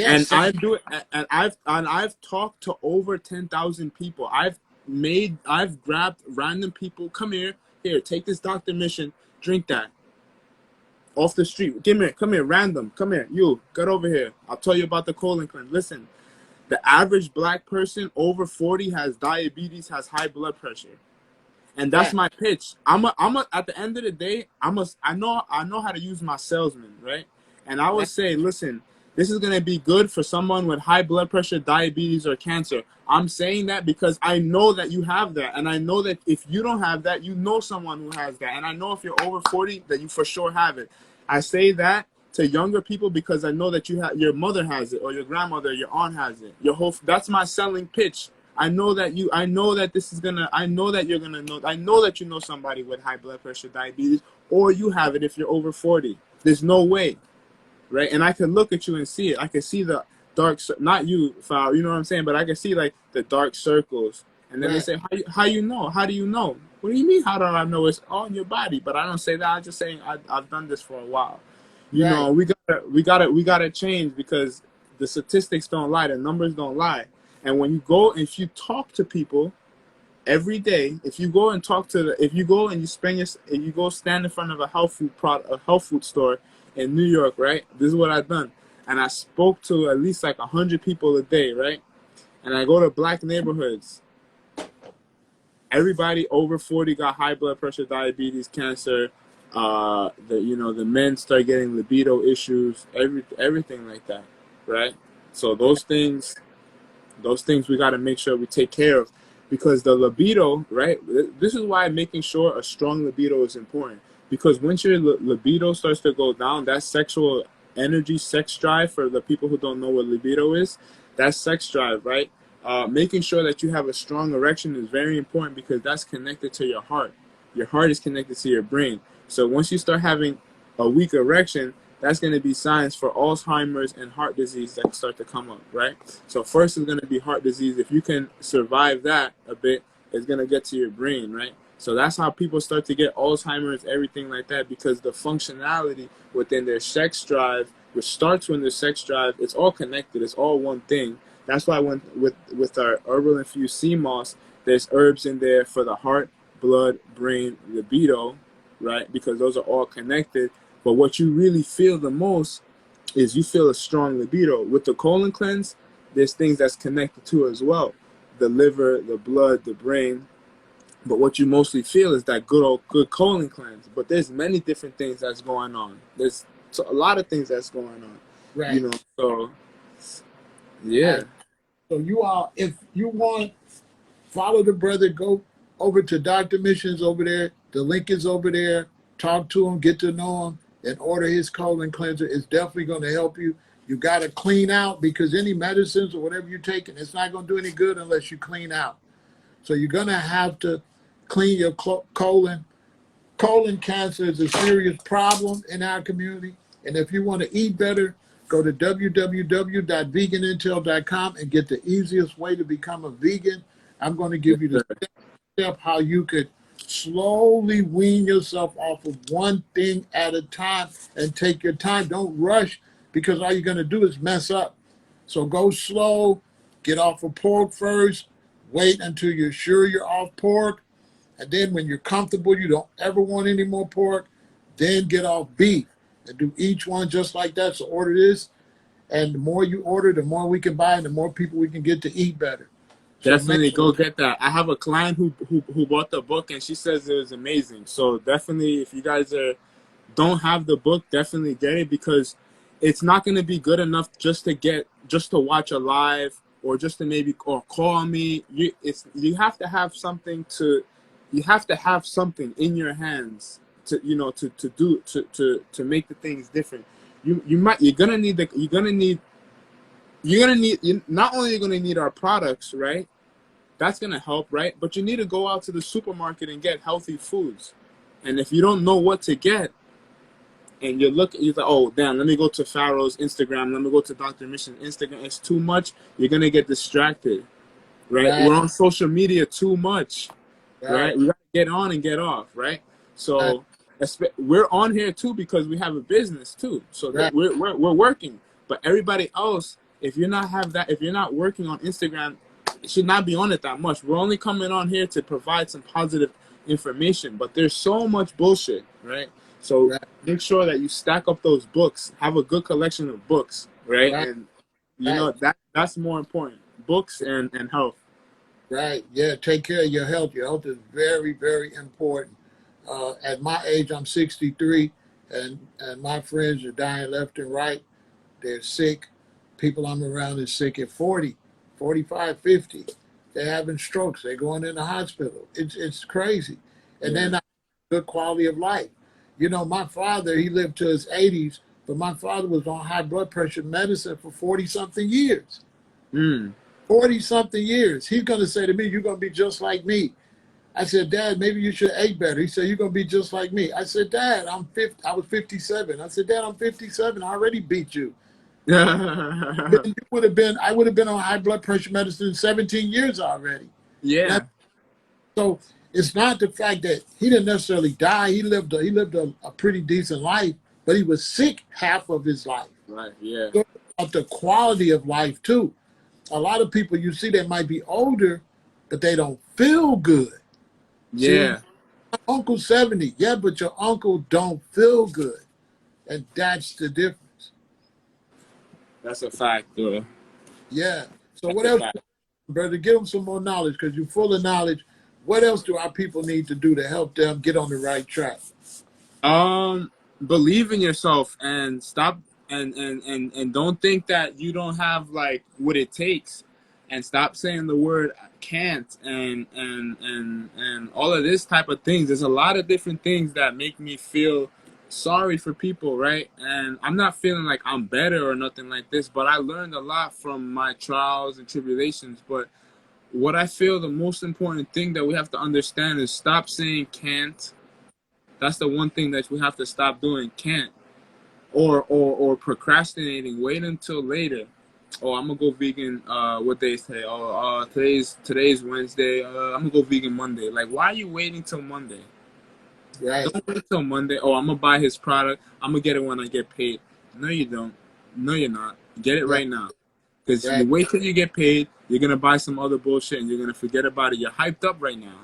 And yes, I've talked to over 10,000 people. I've grabbed random people. Come here, take this Dr. Mission, drink that off the street. Come here, random. Come here, you get over here. I'll tell you about the colon cleanse. Listen, the average black person over 40 has diabetes, has high blood pressure. And that's right, my pitch. At the end of the day, I know how to use my salesman, right? And I would right, say, listen, this is gonna be good for someone with high blood pressure, diabetes, or cancer. I'm saying that because I know that you have that, and I know that if you don't have that, you know someone who has that, and I know if you're over 40 that you for sure have it. I say that to younger people because I know that your mother has it, or your grandmother, your aunt has it. That's my selling pitch. I know that I know that you're gonna know, I know that you know somebody with high blood pressure, diabetes, or you have it if you're over 40. There's no way, right? And I can look at you and see it. I can see the not you, Foul, you know what I'm saying? But I can see like the dark circles. And then they right, say, how you know? How do you know? What do you mean, how do I know? It's all in your body. But I don't say that. I'm just saying I've done this for a while. You right. know, we gotta change because the statistics don't lie, the numbers don't lie. And when you go, if you talk to people every day, if you go and if you go and if you go stand in front of a health food store in New York, right? This is what I've done, and I spoke to at least like 100 people a day, right? And I go to black neighborhoods. Everybody over 40 got high blood pressure, diabetes, cancer. The men start getting libido issues, everything like that, right? So those things we got to make sure we take care of because the libido, right? This is why making sure a strong libido is important because once your libido starts to go down, that sexual energy, sex drive, for the people who don't know what libido is, that sex drive, right? Making sure that you have a strong erection is very important because that's connected to your heart. Your heart is connected to your brain. So once you start having a weak erection, that's going to be signs for Alzheimer's and heart disease that start to come up, right? So first is going to be heart disease. If you can survive that a bit, it's going to get to your brain, right? So that's how people start to get Alzheimer's, everything like that, because the functionality within their sex drive, which starts when their sex drive, it's all connected. It's all one thing. That's why when with our herbal infused sea moss, there's herbs in there for the heart, blood, brain, libido, right? Because those are all connected. But what you really feel the most is you feel a strong libido. With the colon cleanse, there's things that's connected to as well. The liver, the blood, the brain. But what you mostly feel is that good colon cleanse. But there's many different things that's going on. There's a lot of things that's going on. Right. So All yeah. right. So you all, if you want, follow the brother, go over to Dr. Missions over there. The link is over there. Talk to him, get to know him, and order his colon cleanser. It's definitely going to help you. You got to clean out because any medicines or whatever you're taking, it's not going to do any good unless you clean out. So you're going to have to clean your colon. Colon cancer is a serious problem in our community. And if you want to eat better, go to www.veganintel.com and get the easiest way to become a vegan. I'm going to Yes, give you the sir. step how you could slowly wean yourself off of one thing at a time and take your time. Don't rush because all you're going to do is mess up. So go slow, get off of pork first, Wait until you're sure you're off pork. And then when you're comfortable, you don't ever want any more pork, then get off beef and do each one just like that. So order this. And the more you order, the more we can buy and the more people we can get to eat better. So make Definitely go get that. I have a client who bought the book and she says it was amazing. So definitely, if you guys don't have the book, definitely get it, because it's not going to be good enough just to watch a live or just to maybe or call me. You have to have something in your hands to to make the things different. You not only you're gonna need our products, right? That's gonna help, right? But you need to go out to the supermarket and get healthy foods. And if you don't know what to get, and you're like, oh damn, let me go to Pharaoh's Instagram, let me go to Dr. Mission Instagram. It's too much. You're gonna get distracted, right? right, We're on social media too much, right, right? We gotta get on and get off, right? right, So we're on here too because we have a business too. So that right, we're working. But everybody else, if you're not working on Instagram, it should not be on it that much. We're only coming on here to provide some positive information, but there's so much bullshit, right? So right, make sure that you stack up those books, have a good collection of books, right? right, And right, that's more important. Books and health. right. Yeah, take care of your health. Your health is very, very important. At my age, I'm 63, and my friends are dying left and right. They're sick. People I'm around is sick at 40, 45, 50. They're having strokes. They're going in the hospital. It's crazy. And Yeah. they're not good quality of life. You know, my father, he lived to his 80s, but my father was on high blood pressure medicine for 40 something years. Mm. 40 something years. He's going to say to me, you're going to be just like me. I said, Dad, maybe you should eat better. He said, you're going to be just like me. I said, Dad, I'm 50. I was 57. I said, Dad, I'm 57. I already beat you. Then I would have been on high blood pressure medicine 17 years already. Yeah. So it's not the fact that he didn't necessarily die. He lived a pretty decent life, but he was sick half of his life. Right. Yeah. So about the quality of life too. A lot of people you see, they might be older, but they don't feel good. See, Yeah. Uncle 70, yeah, but your uncle don't feel good. And that's the difference. That's a fact, bro. Yeah. So That's what a else, fact. brother? Give them some more knowledge because you're full of knowledge. What else do our people need to do to help them get on the right track? Um, Believe in yourself and stop and don't think that you don't have like what it takes, and stop saying the word can't and all of this type of things. There's a lot of different things that make me feel sorry for people, right? And I'm not feeling like I'm better or nothing like this, but I learned a lot from my trials and tribulations. But what I feel the most important thing that we have to understand is stop saying can't. That's the one thing that we have to stop doing. Can't or procrastinating. Wait until later. Oh, I'm gonna go vegan. What day is today? Oh, today's Wednesday. I'm gonna go vegan Monday. Like, why are you waiting till Monday? Right, Don't wait till Monday. Oh, I'm gonna buy his product. I'm gonna get it when I get paid. No, you don't. No, you're not. Get it right, right now. Because you right, wait till you get paid, you're gonna buy some other bullshit and you're gonna forget about it. You're hyped up right now.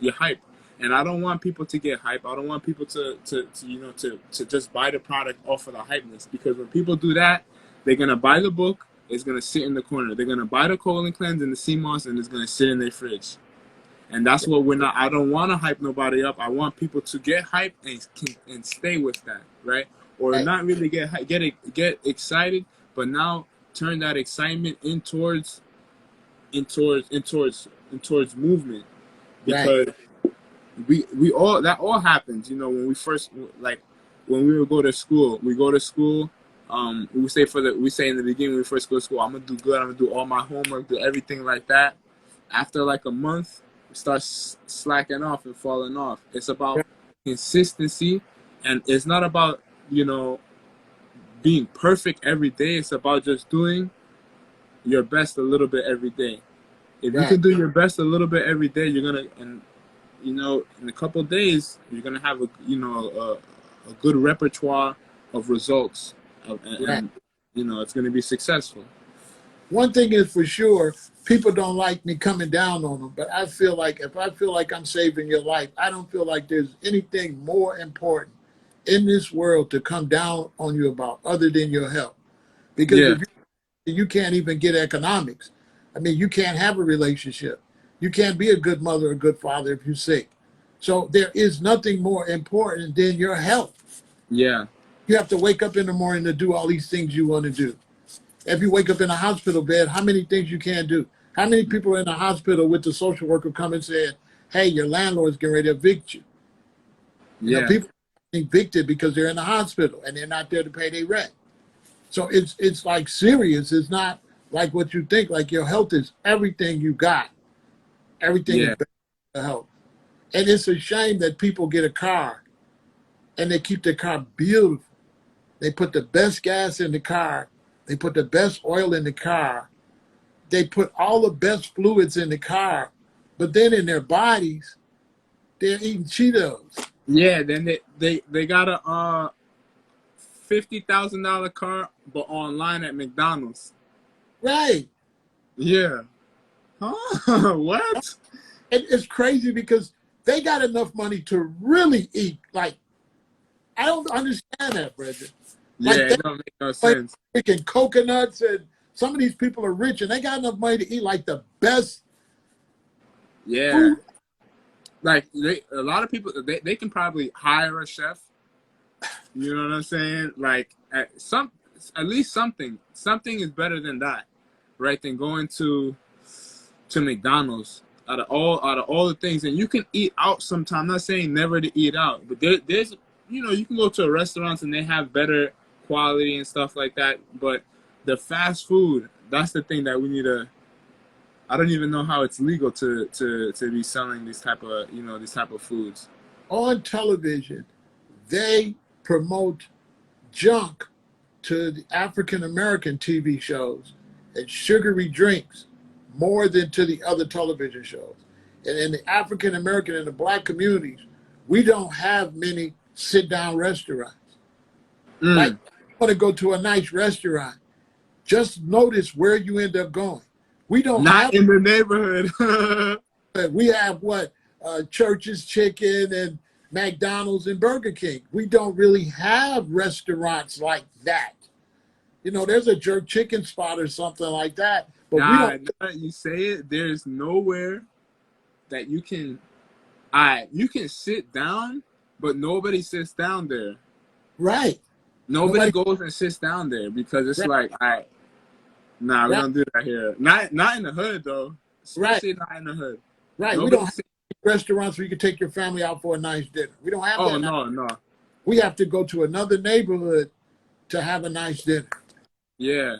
You're hyped. And I don't want people to get hyped. I don't want people to just buy the product off of the hypeness. Because when people do that, they're gonna buy the book, it's gonna sit in the corner. They're gonna buy the colon cleanse and the sea moss and it's gonna sit in their fridge. And that's what we're not. I don't want to hype nobody up. I want people to get hyped and stay with that, right? Or right, not really get excited, but now turn that excitement in towards movement, right, because we all that all happens. When we first, like, when we would go to school, we go to school. We say in the beginning when we first go to school, I'm gonna do good. I'm gonna do all my homework, do everything like that. After like a month, we start slacking off and falling off. It's about right, consistency, and it's not about being perfect every day. It's about just doing your best a little bit every day. If you right, can do your best a little bit every day, you're gonna, and in a couple of days, you're gonna have a good repertoire of results, and right. it's gonna be successful. one thing is for sure, people don't like me coming down on them, but I feel like if I feel like I'm saving your life, I don't feel like there's anything more important in this world to come down on you about other than your health. Because Yeah, if you can't even get economics, I mean, you can't have a relationship. You can't be a good mother or good father if you're sick. So there is nothing more important than your health. yeah, You have to wake up in the morning to do all these things you want to do. If you wake up in a hospital bed, how many things you can't do? How many people are in the hospital with the social worker coming saying, hey, your landlord's getting ready to evict you? You know, yeah, people are evicted because they're in the hospital and they're not there to pay their rent. So it's like serious. It's not like what you think. Like your health is everything you got. Everything is yeah, better than health. And it's a shame that people get a car and they keep their car beautiful. They put the best gas in the car. They put the best oil in the car. They put all the best fluids in the car. But then in their bodies, they're eating Cheetos. yeah. Then they got a $50,000 car, but online at McDonald's. Right. Yeah. Huh? What? And it's crazy because they got enough money to really eat. Like, I don't understand that, Brendan. Yeah, Like, they it don't make no like sense. freaking coconuts, and some of these people are rich and they got enough money to eat like the best Yeah. food. Like a lot of people, they can probably hire a chef. You know what I'm saying? Like at least something is better than that, right? Than going to McDonald's. Out of all the things, and you can eat out sometime. I'm not saying never to eat out, but there's you can go to restaurants and they have better quality and stuff like that. But the fast food, that's the thing that we need to. I don't even know how it's legal to be selling these type of foods. On television, they promote junk to the African American TV shows and sugary drinks more than to the other television shows. And in the African American and the black communities, we don't have many sit down restaurants. Like, Mm. you want to go to a nice restaurant, just notice where you end up going. We don't Not have in the neighborhood. we have what Church's Chicken and McDonald's and Burger King. We don't really have restaurants like that. You know, there's a jerk chicken spot or something like that, but we Nah, don't. you say it. There's nowhere that you can sit down, but nobody sits down there. Right. Nobody Nobody. goes and sits down there because it's Right. like, nah, we Right. don't do that here. Not in the hood though. Right. Especially not in the hood. Right. We don't Nobody have sits. restaurants where you can take your family out for a nice dinner. We don't have Oh that now. no, no. We have to go to another neighborhood to have a nice dinner. Yeah.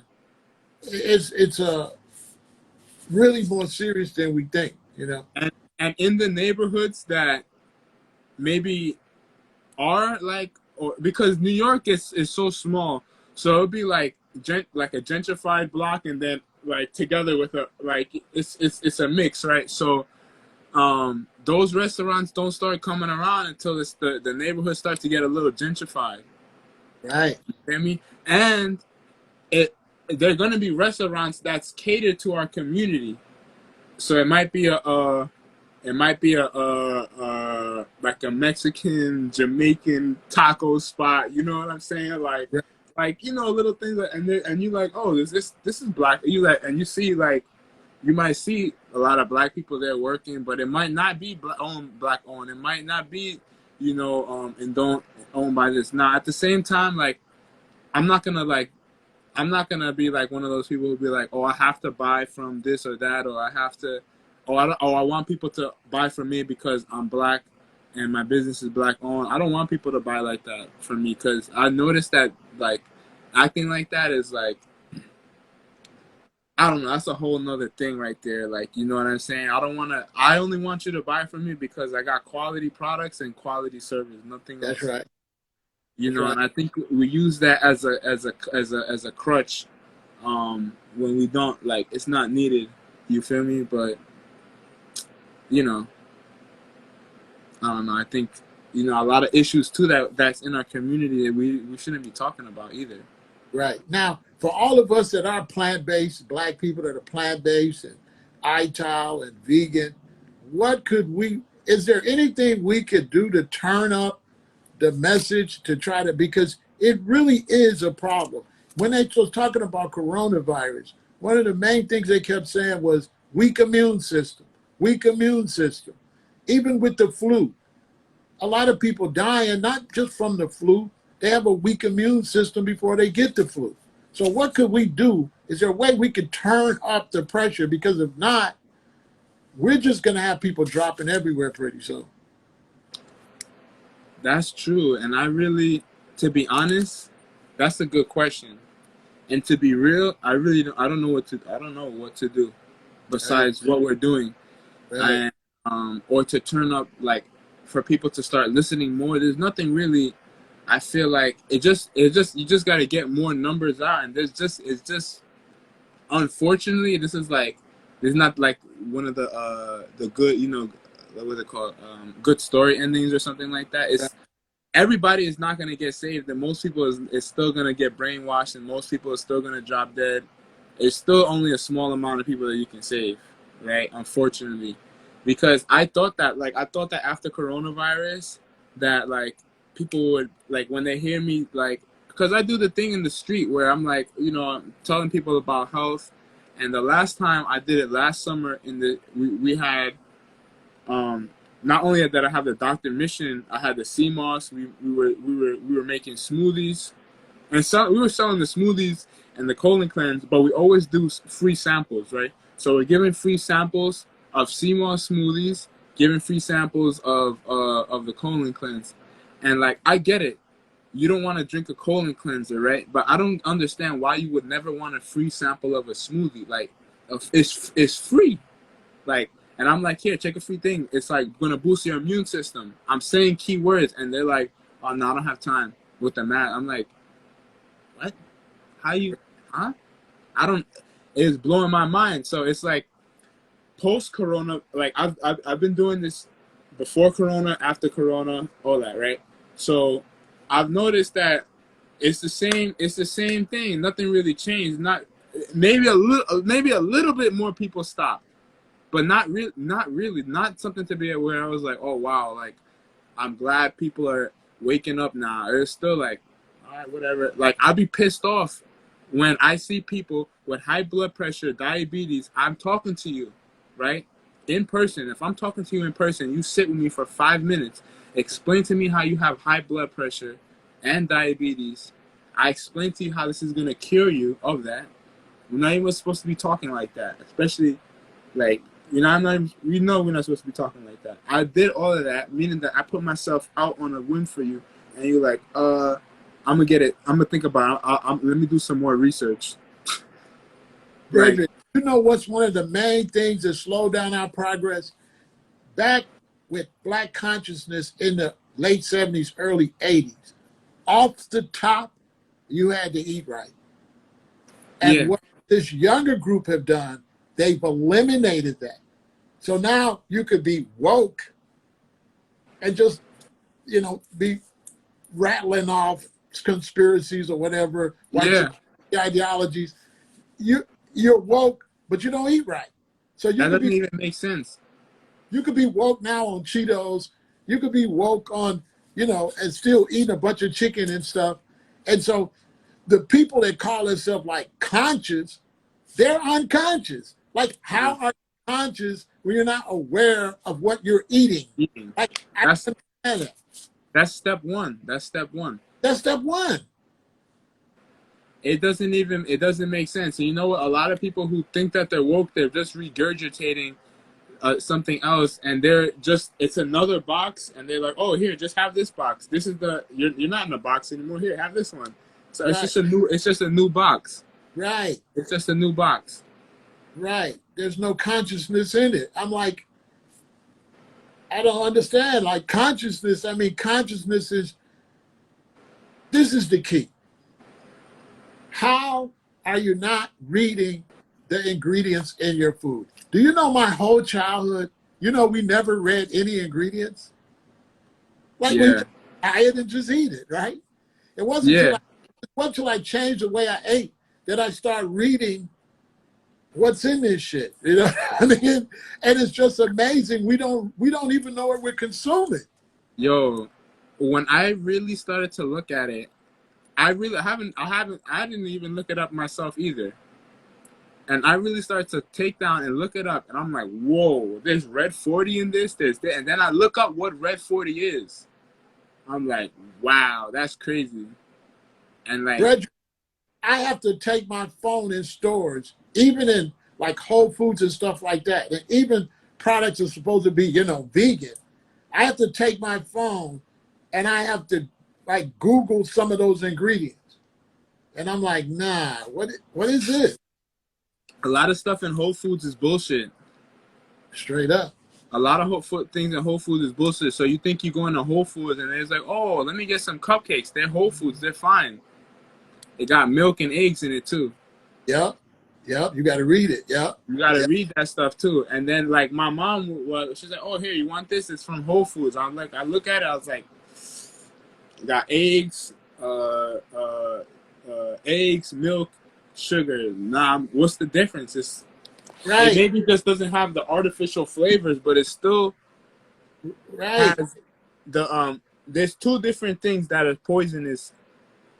It's a really more serious than we think. You know. And in the neighborhoods that maybe are like, or because New York is so small, so it'll be like like a gentrified block, and then like together with a like it's a mix, right? So those restaurants don't start coming around until it's the neighborhood starts to get a little gentrified. Right. You feel me? And it they're gonna be restaurants that's catered to our community. So it might be like a Mexican, Jamaican taco spot. You know what I'm saying? Right. Like little things, and you like, oh, this is black. You like, and you see like, you might see a lot of black people there working, but it might not be black owned. It might not be, and don't owned by this. Now at the same time, like, I'm not gonna be like one of those people who be like, oh, I have to buy from this or that, or I have to, I want people to buy from me because I'm black and my business is black owned. I don't want people to buy like that from me because I noticed that like acting like that is like, I don't know. That's a whole nother thing right there. Like, you know what I'm saying? I only want you to buy from me because I got quality products and quality service, nothing else. That's right. And I think we use that as a crutch when we don't, like, it's not needed. You feel me? But I don't know. I think a lot of issues too that's in our community that we shouldn't be talking about either. Right. Now, for all of us that are plant-based, black people that are plant-based and ITAL and vegan, is there anything we could do to turn up the message to try to, because it really is a problem. When they was talking about coronavirus, one of the main things they kept saying was weak immune system, weak immune system. Even with the flu, a lot of people dying, not just from the flu, they have a weak immune system before they get the flu. So what could we do? Is there a way we could turn up the pressure? Because if not, we're just going to have people dropping everywhere pretty soon. That's true. And I really, to be honest, that's a good question. And to be real, I really don't, I don't know what to do besides what we're doing. Right. And, or to turn up, like, for people to start listening more. There's nothing really, I feel like you just got to get more numbers out. And it's just, unfortunately, this is not like one of the good, what was it called? Good story endings or something like that. It's, everybody is not going to get saved, and most people is still going to get brainwashed, and most people are still going to drop dead. It's still only a small amount of people that you can save, right? Unfortunately, because I thought that after coronavirus, that like people would, like, when they hear me, like, because I do the thing in the street where I'm like, I'm telling people about health, and the last time I did it last summer we had not only did I have the doctor mission, I had the CMOS. We were making smoothies, and so we were selling the smoothies and the colon cleanse. But we always do free samples, right? So we're giving free samples of CMOS smoothies, giving free samples of the colon cleanse, and like I get it, you don't want to drink a colon cleanser, right? But I don't understand why you would never want a free sample of a smoothie. Like, it's free, like. And I'm like, here, check a free thing. It's like gonna boost your immune system. I'm saying key words, and they're like, oh no, I don't have time with the math. I'm like, what? How you? Huh? I don't. It's blowing my mind. So it's like post Corona. Like I've been doing this before Corona, after Corona, all that, right? So I've noticed that it's the same. It's the same thing. Nothing really changed. Maybe a little bit more people stopped. But not really, not something to be aware. I was like, oh wow, like I'm glad people are waking up now. It's still like, all right, whatever. Like I'd be pissed off when I see people with high blood pressure, diabetes. I'm talking to you, right, in person. If I'm talking to you in person, you sit with me for 5 minutes, explain to me how you have high blood pressure and diabetes. I explain to you how this is gonna cure you of that. We're not even supposed to be talking like that, especially like. I'm not. We're not supposed to be talking like that. I did all of that, meaning that I put myself out on a whim for you, and you're like, I'm gonna get it. I'm gonna think about it. Let me do some more research. Right. David, you know what's one of the main things that slow down our progress? Back with Black consciousness in the late 70s, early 80s, off the top, you had to eat right. And what this younger group have done, they've eliminated that. So now you could be woke and just, be rattling off conspiracies or whatever, white ideologies. You're woke, but you don't eat right. So that doesn't even make sense. You could be woke now on Cheetos. You could be woke on, and still eating a bunch of chicken and stuff. And so the people that call themselves like conscious, they're unconscious. Like, how are you conscious when you're not aware of what you're eating? Like, I don't understand that. That's step one. That's step one. It doesn't make sense. And you know what? A lot of people who think that they're woke, they're just regurgitating something else, and it's another box, and they're like, oh, here, just have this box. This is you're not in the box anymore. Here, have this one. So it's just a new box. Right. It's just a new box. Right. There's no consciousness in it. I'm like, I don't understand. Like, consciousness is, this is the key. How are you not reading the ingredients in your food? Do you know my whole childhood, we never read any ingredients? Like, we buy it and just eat it, right? It wasn't until I What till I change the way I ate that I start reading what's in this shit. You know what I mean? And it's just amazing. We don't even know what we're consuming. Yo, when I really started to look at it, I didn't even look it up myself either. And I really started to take down and look it up, and I'm like, whoa, there's red 40 in this, there's that. And then I look up what red 40 is. I'm like, wow, that's crazy. And like, Red, I have to take my phone in stores, even in like Whole Foods and stuff like that. And even products are supposed to be, vegan. I have to take my phone and I have to like Google some of those ingredients. And I'm like, nah, what is this? a lot of stuff in Whole Foods is bullshit. Straight up. A lot of things in Whole Foods is bullshit. So you think you go into Whole Foods and it's like, oh, let me get some cupcakes. They're Whole Foods. They're fine. It got milk and eggs in it too. Yep. Yep. You got to read it. Yep. You got to Yep. read that stuff too. And then like my mom, she's like, oh, here, you want this? It's from Whole Foods. I'm like, I look at it. I was like, got eggs, eggs, milk, sugar. Nah, what's the difference? It Right. maybe just doesn't have the artificial flavors, but it still Right. has the There's two different things that are poisonous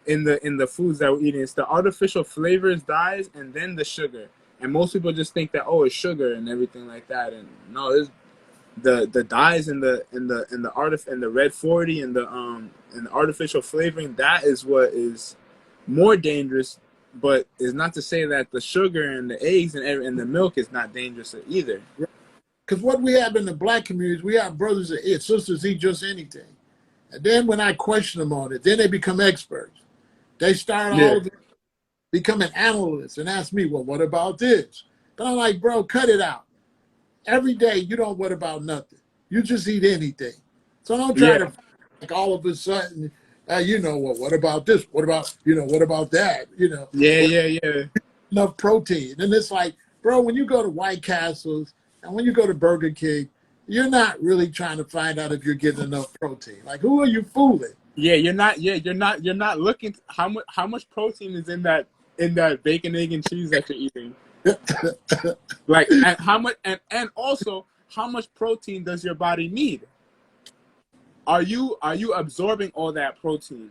in the foods that we're eating. It's the artificial flavors, dyes, and then the sugar. And most people just think that, oh, it's sugar and everything like that. And no, it's the dyes and the red 40 and the artificial flavoring. That is what is more dangerous. But it's not to say that the sugar and the eggs and the milk is not dangerous either. Because what we have in the black communities, we have brothers and sisters eat just anything. And then when I question them on it, then they become experts. They start all of it, becoming analysts and ask me, well, what about this? But I'm like, bro, cut it out. Every day you don't what about nothing. You just eat anything. So don't try to like all of a sudden, what about this? What about, what about that? Yeah. Enough protein. And it's like, bro, when you go to White Castles and when you go to Burger King, you're not really trying to find out if you're getting enough protein. Like, who are you fooling? Yeah, you're not looking how much protein is in that bacon, egg, and cheese that you're eating. Like, and how much and also how much protein does your body need? Are you absorbing all that protein?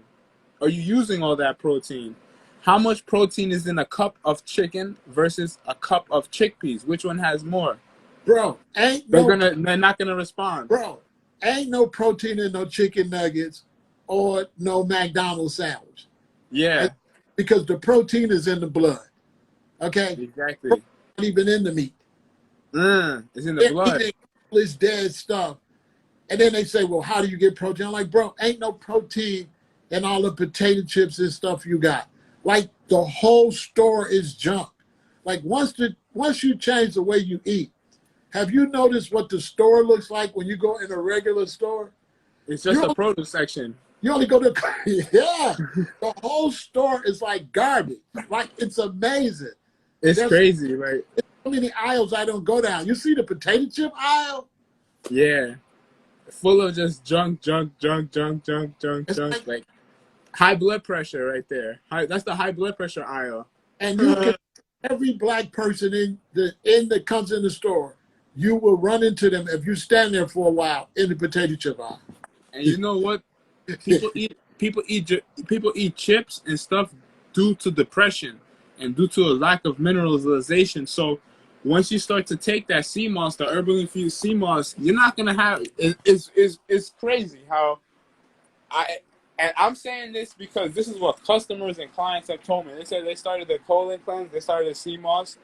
Are you using all that protein? How much protein is in a cup of chicken versus a cup of chickpeas? Which one has more? Bro, They're not gonna respond. Bro, ain't no protein in no chicken nuggets or no McDonald's sandwich. Yeah. Because the protein is in the blood. Okay? Exactly. Not even in the meat. It's in the blood. All this dead stuff. And then they say, well, how do you get protein? I'm like, bro, ain't no protein in all the potato chips and stuff you got. Like, the whole store is junk. Like, once you change the way you eat, have you noticed what the store looks like when you go in a regular store? It's just a produce section. You only go to, yeah. The whole store is like garbage. Like, it's amazing. It's crazy, right? There's so many aisles I don't go down. You see the potato chip aisle? Yeah. Full of just junk. Like high blood pressure right there. That's the high blood pressure aisle. And you can, every black person that comes in the store, you will run into them if you stand there for a while in the potato chip aisle. And you know what? People eat chips and stuff due to depression and due to a lack of mineralization. So once you start to take that sea moss, the herbally infused sea moss, you're not gonna have. It's crazy how I'm saying this because this is what customers and clients have told me. They said they started the colon cleanse, they started the sea moss,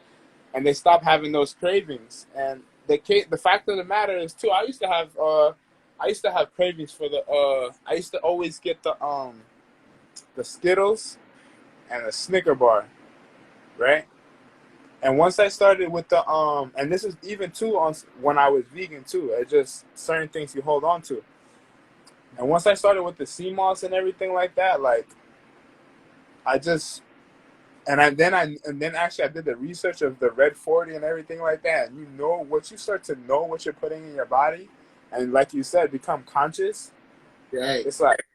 and they stopped having those cravings. And the fact of the matter is too, I used to have cravings for I used to always get the Skittles and the Snicker bar, right? And once I started with the and this is even too on when I was vegan too. It's just certain things you hold on to. And once I started with the sea moss and everything like that, like I just and then actually I did the research of the red 40 and everything like that. And once you start to know what you're putting in your body, and like you said, become conscious. Right. It's like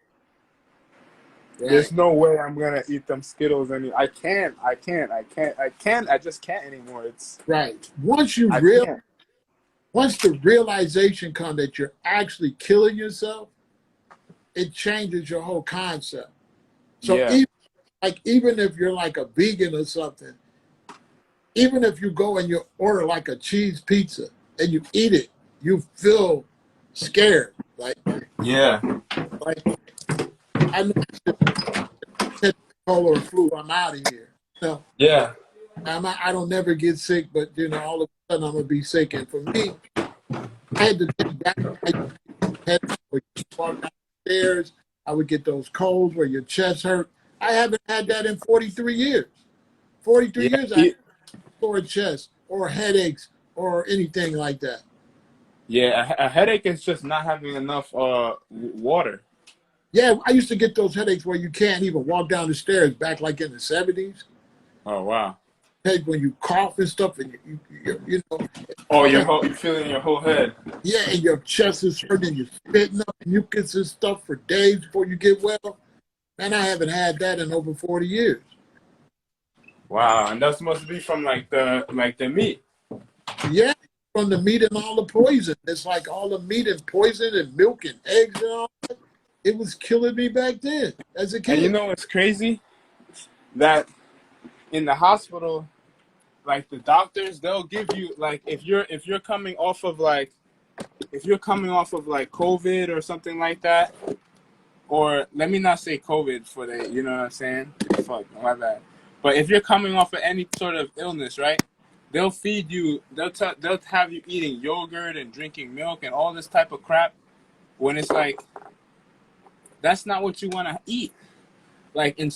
There's Right. no way I'm gonna eat them Skittles any. I just can't anymore. Right. I can't. Once the realization comes that you're actually killing yourself, it changes your whole concept. So Yeah. even if you're like a vegan or something, even if you go and you order like a cheese pizza and you eat it, you feel scared. Yeah. Like I know I catch cold or flu, I'm out of here. No, Yeah. I don't never get sick, but all of a sudden I'm gonna be sick. And for me, I had to take back. I had to walk down the stairs. I would get those colds where your chest hurt. I haven't had that in 43 years. 43 Yeah. years I had sore chest or headaches or anything like that. Yeah. A headache is just not having enough water. Yeah, I used to get those headaches where you can't even walk down the stairs back like in the 70s. Oh wow. Hey, when you cough and stuff and Oh, you feeling your whole head. yeah, and your chest is hurting and you're spitting up mucus and stuff for days before you get well. Man, I haven't had that in over 40 years. Wow, and that must be from the meat. Yeah, from the meat and all the poison. It's like all the meat and poison and milk and eggs and all that. It was killing me back then as a kid. And you know what's crazy? That in the hospital, like the doctors, they'll give you like if you're coming off of like COVID or something like that, or let me not say COVID for the, you know what I'm saying? Fuck, my bad. But if you're coming off of any sort of illness, right? They'll feed you. They'll have you eating yogurt and drinking milk and all this type of crap. When it's like, that's not what you want to eat. Like in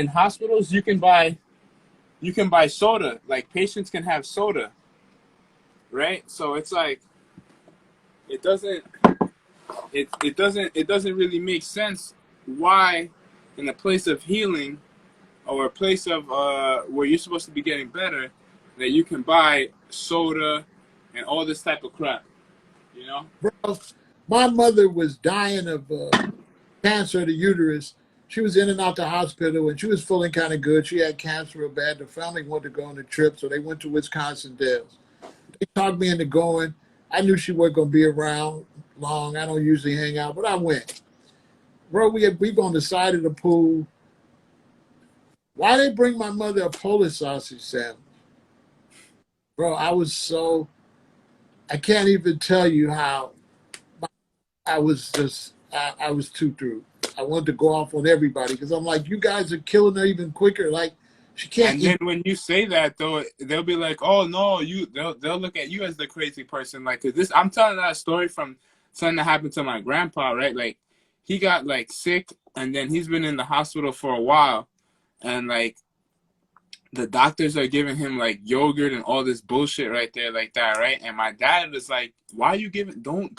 hospitals, you can buy soda. Like patients can have soda, right? So it's like it doesn't really make sense why in a place of healing or a place of where you're supposed to be getting better that you can buy soda and all this type of crap, you know? Bro, my mother was dying of cancer of the uterus. She was in and out the hospital and she was feeling kind of good. She had cancer real bad. The family wanted to go on a trip, so they went to Wisconsin Dells. They talked me into going. I knew she wasn't going to be around long. I don't usually hang out, but I went. Bro, we on the side of the pool. Why they bring my mother a Polish sausage sandwich? Bro, I can't even tell you how I was I was too through. I wanted to go off on everybody because I'm like, you guys are killing her even quicker. Like, she can't And eat. then when you say that though, they'll be like, "Oh no, they'll look at you as the crazy person." Like, 'cause this, I'm telling that story from something that happened to my grandpa, right? Like, he got like sick, and then he's been in the hospital for a while, and like the doctors are giving him like yogurt and all this bullshit right there, like that, right? And my dad was like, "Why are you giving? Don't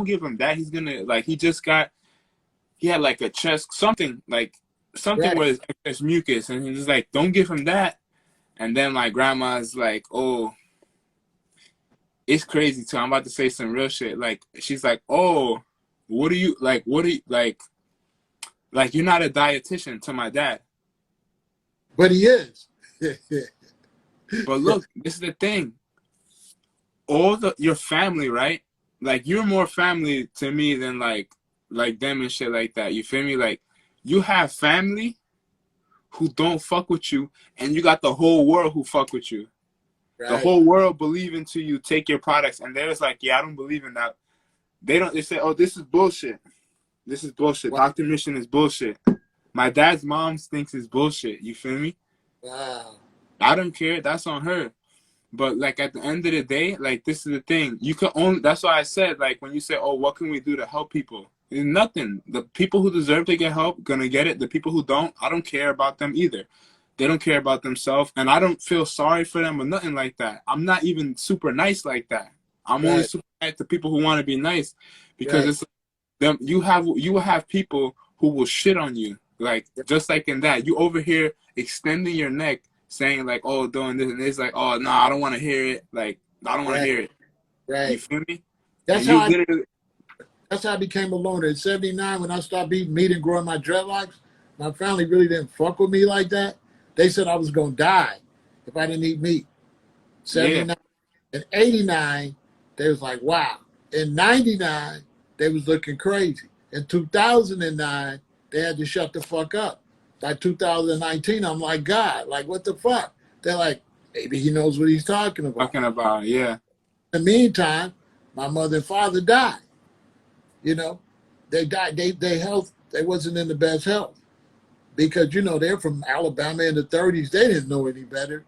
give him that. He's gonna like he had like a chest something Right. where there's mucus, and he's like, don't give him that." And then my grandma's like, "Oh, it's crazy too. I'm about to say some real shit." Like she's like, "Oh, what do you like? What do you like? You're not a dietitian," to my dad. But he is. But look, this is the thing. Your family, right? Like you're more family to me than like them and shit like that. You feel me? Like you have family who don't fuck with you, and you got the whole world who fuck with you. The Right. whole world believe into you, take your products, and they're just like, "Yeah, I don't believe in that." They say, "Oh, this is bullshit. This is bullshit. Wow. Dr. Mission is bullshit." My dad's mom thinks it's bullshit. You feel me? Wow. I don't care. That's on her. But like at the end of the day, like this is the thing. You can only. That's why I said like when you say, "Oh, what can we do to help people?" There's nothing. The people who deserve to get help gonna get it. The people who don't, I don't care about them either. They don't care about themselves, and I don't feel sorry for them or nothing like that. I'm not even super nice like that. I'm only Right. super nice to people who want to be nice, because Right. it's them. You will have people who will shit on you, like just like in that. You over here extending your neck, saying like, "Oh, doing this," and it's like, "Oh, no, I don't want to hear it." Like, I don't want to Right. hear it. You Right. feel me? That's And how you I literally, that's how I became a loner. In '79, when I stopped eating meat and growing my dreadlocks, My family really didn't fuck with me like that. They said I was gonna die if I didn't eat meat. Yeah. 79 and 89, they was like, wow. In 99, they was looking crazy. In 2009, they had to shut the fuck up. By 2019, I'm like, God, like, what the fuck? They're like, maybe he knows what he's talking about. Talking about, yeah. In the meantime, my mother and father died. You know, they died. They health. They wasn't in the best health because they're from Alabama in the 30s. They didn't know any better.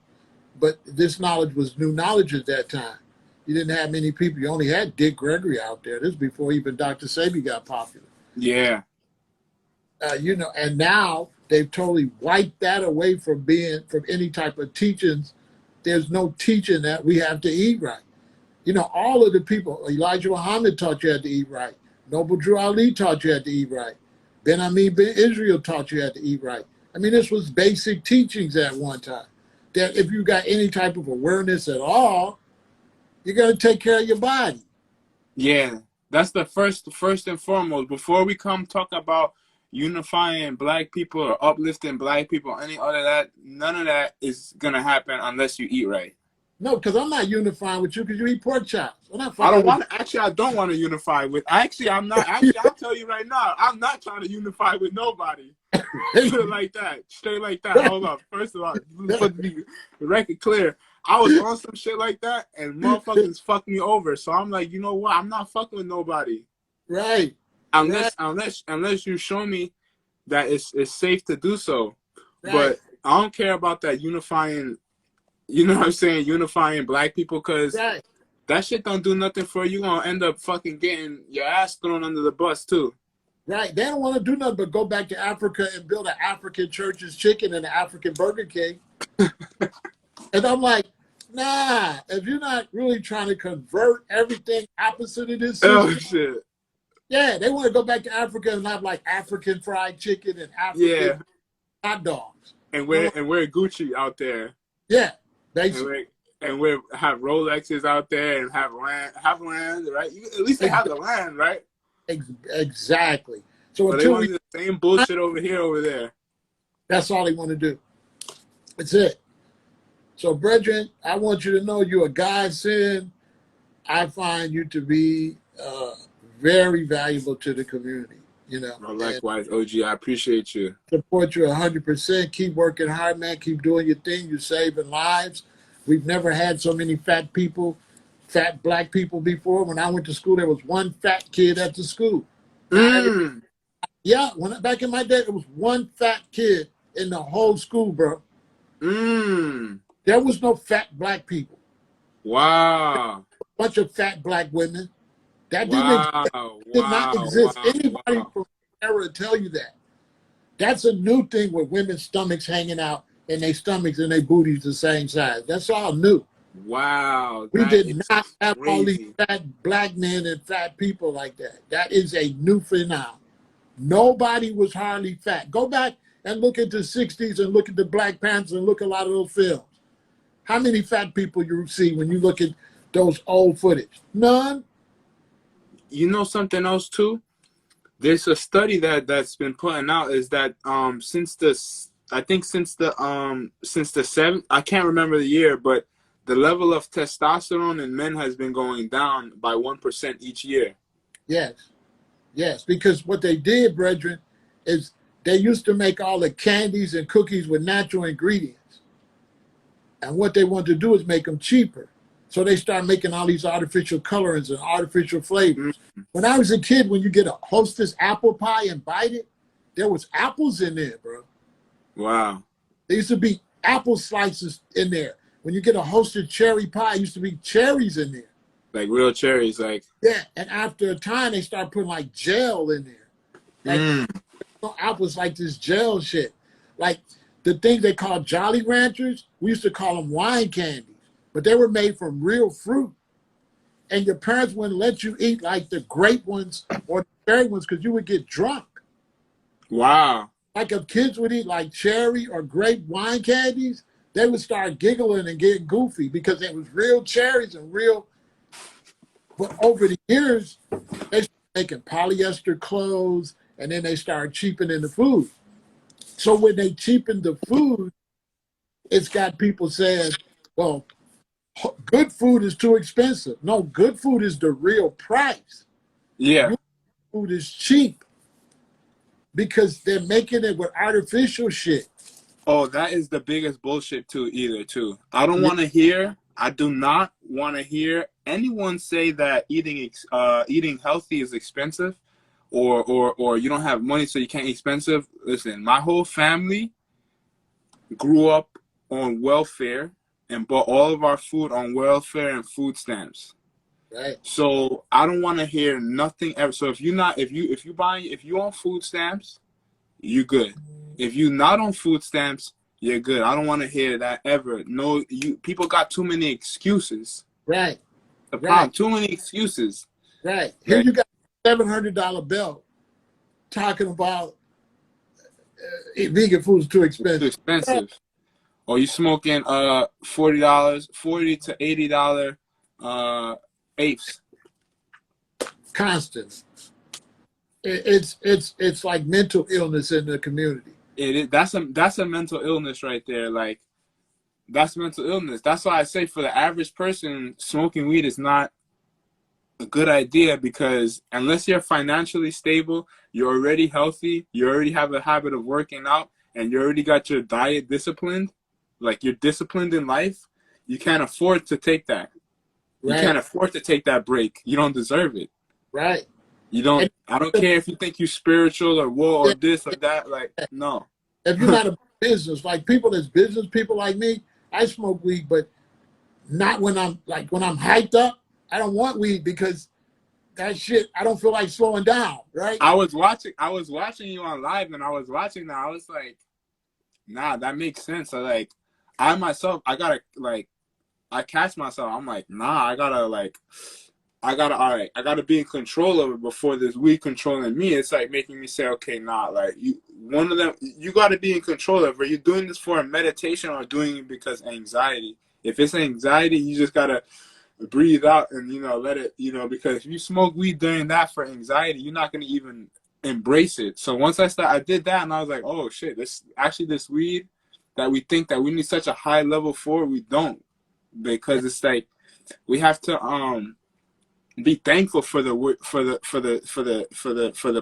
But this knowledge was new knowledge at that time. You didn't have many people. You only had Dick Gregory out there. This is before even Dr. Sebi got popular. Yeah. And now they've totally wiped that away from any type of teachings. There's no teaching that we have to eat right. All of the people, Elijah Muhammad taught you had to eat right. Noble Drew Ali taught you had to eat right. Ben Amin Ben Israel taught you had to eat right. I mean, this was basic teachings at one time. That if you got any type of awareness at all, you got to take care of your body. Yeah. That's the first and foremost. Before we come talk about unifying black people or uplifting black people, any other that, none of that is gonna happen unless you eat right. No, because I'm not unifying with you because you eat pork chops. I'm not I don't fucking want to. Actually, I don't want to unify with. Actually, I'm not. Actually, I'll tell you right now, I'm not trying to unify with nobody. Straight like that. Straight like that. Hold up. First of all, put the record clear. I was on some shit like that, and motherfuckers fucked me over. So I'm like, you know what? I'm not fucking with nobody. Right. Unless you show me that it's safe to do so. Right. But I don't care about that unifying. You know what I'm saying? Unifying black people, because Right. that shit don't do nothing for you. You're going to end up fucking getting your ass thrown under the bus, too. Right. They don't want to do nothing but go back to Africa and build an African Church's Chicken and an African Burger King. And I'm like, nah, if you're not really trying to convert everything opposite of this system, Oh, shit. yeah, they want to go back to Africa and have like African fried chicken and African hot dogs. And wear Gucci out there. Yeah, basically. And we have Rolexes out there and have land, right? At least they have the land, right? Exactly. So but they want to do the same bullshit over there. That's all they want to do. That's it. So, brethren, I want you to know you're a godsend. I find you to be very valuable to the community. Well, likewise, OG, I appreciate you. Support you 100%. Keep working hard, man. Keep doing your thing. You're saving lives. We've never had so many fat black people before. When I went to school, there was one fat kid at the school. Yeah, back in my day, there was one fat kid in the whole school, bro. There was no fat black people. Wow. A bunch of fat black women. That did not exist. Anybody from the era tell you that. That's a new thing with women's stomachs hanging out and their stomachs and their booties the same size. That's all new. Wow. We did not have all these fat black men and fat people like that. That is a new phenomenon. Nobody was hardly fat. Go back and look at the 60s and look at the Black Panthers and look at a lot of those films. How many fat people you see when you look at those old footage? None. You know something else too? There's a study that's been putting out is that since the 7th, I can't remember the year, but the level of testosterone in men has been going down by 1% each year. Yes, because what they did, brethren, is they used to make all the candies and cookies with natural ingredients. And what they want to do is make them cheaper. So they start making all these artificial colorings and artificial flavors. When I was a kid, when you get a Hostess apple pie and bite it, there was apples in there, bro. Wow. There used to be apple slices in there. When you get a Hostess cherry pie, it used to be cherries in there. Like real cherries, like. Yeah, and after a time, they start putting like gel in there. Like apples like this gel shit. Like the things they call Jolly Ranchers, we used to call them wine candies. But they were made from real fruit. And your parents wouldn't let you eat like the grape ones or the cherry ones because you would get drunk. Wow. Like if kids would eat like cherry or grape wine candies, they would start giggling and getting goofy because it was real cherries and real. But over the years, they started making polyester clothes and then they started cheapening the food. So when they cheapen the food, it's got people saying, well, good food is too expensive. No, good food is the real price. Yeah. Your food is cheap because they're making it with artificial shit. Oh, that is the biggest bullshit too. I don't Yeah, want to hear. I do not want to hear anyone say that eating healthy is expensive, or you don't have money so you can't eat expensive. Listen, my whole family grew up on welfare and bought all of our food on welfare and food stamps. right, So I don't want to hear nothing ever. So if you on food stamps, you good. If you not on food stamps, you're good. I don't want to hear that ever. No, you people got too many excuses. right, The right, problem, too many excuses. right. Here Like, you got $700 bill talking about vegan food is too it's too expensive. expensive. Or you smoking $40, $40 to $80 apes. Constant. It's like mental illness in the community. That's a mental illness right there. Like, that's mental illness. That's why I say for the average person, smoking weed is not a good idea, because unless you're financially stable, you're already healthy, you already have a habit of working out, and you already got your diet disciplined, like you're disciplined in life, you can't afford to take that. You Right, can't afford to take that break. You don't deserve it. right. You don't. And I don't care if you think you're spiritual or whoa or if this or that. Like, no. you're not a business, like people that's business people like me, I smoke weed, but not when I'm hyped up. I don't want weed because that shit, I don't feel like slowing down, right? I was watching you on live, and I was watching that. I was like, nah, that makes sense. I myself, I gotta like, I catch myself. I'm like, nah, all right, I gotta be in control of it before this weed controlling me. It's like making me say, okay, nah, like one of them, you gotta be in control of it. Are you doing this for a meditation or doing it because anxiety? If it's anxiety, you just gotta breathe out and let it, because if you smoke weed during that for anxiety, you're not gonna even embrace it. So once I did that, and I was like, oh shit, this weed that we think that we need such a high level for, we don't, because it's like we have to be thankful for the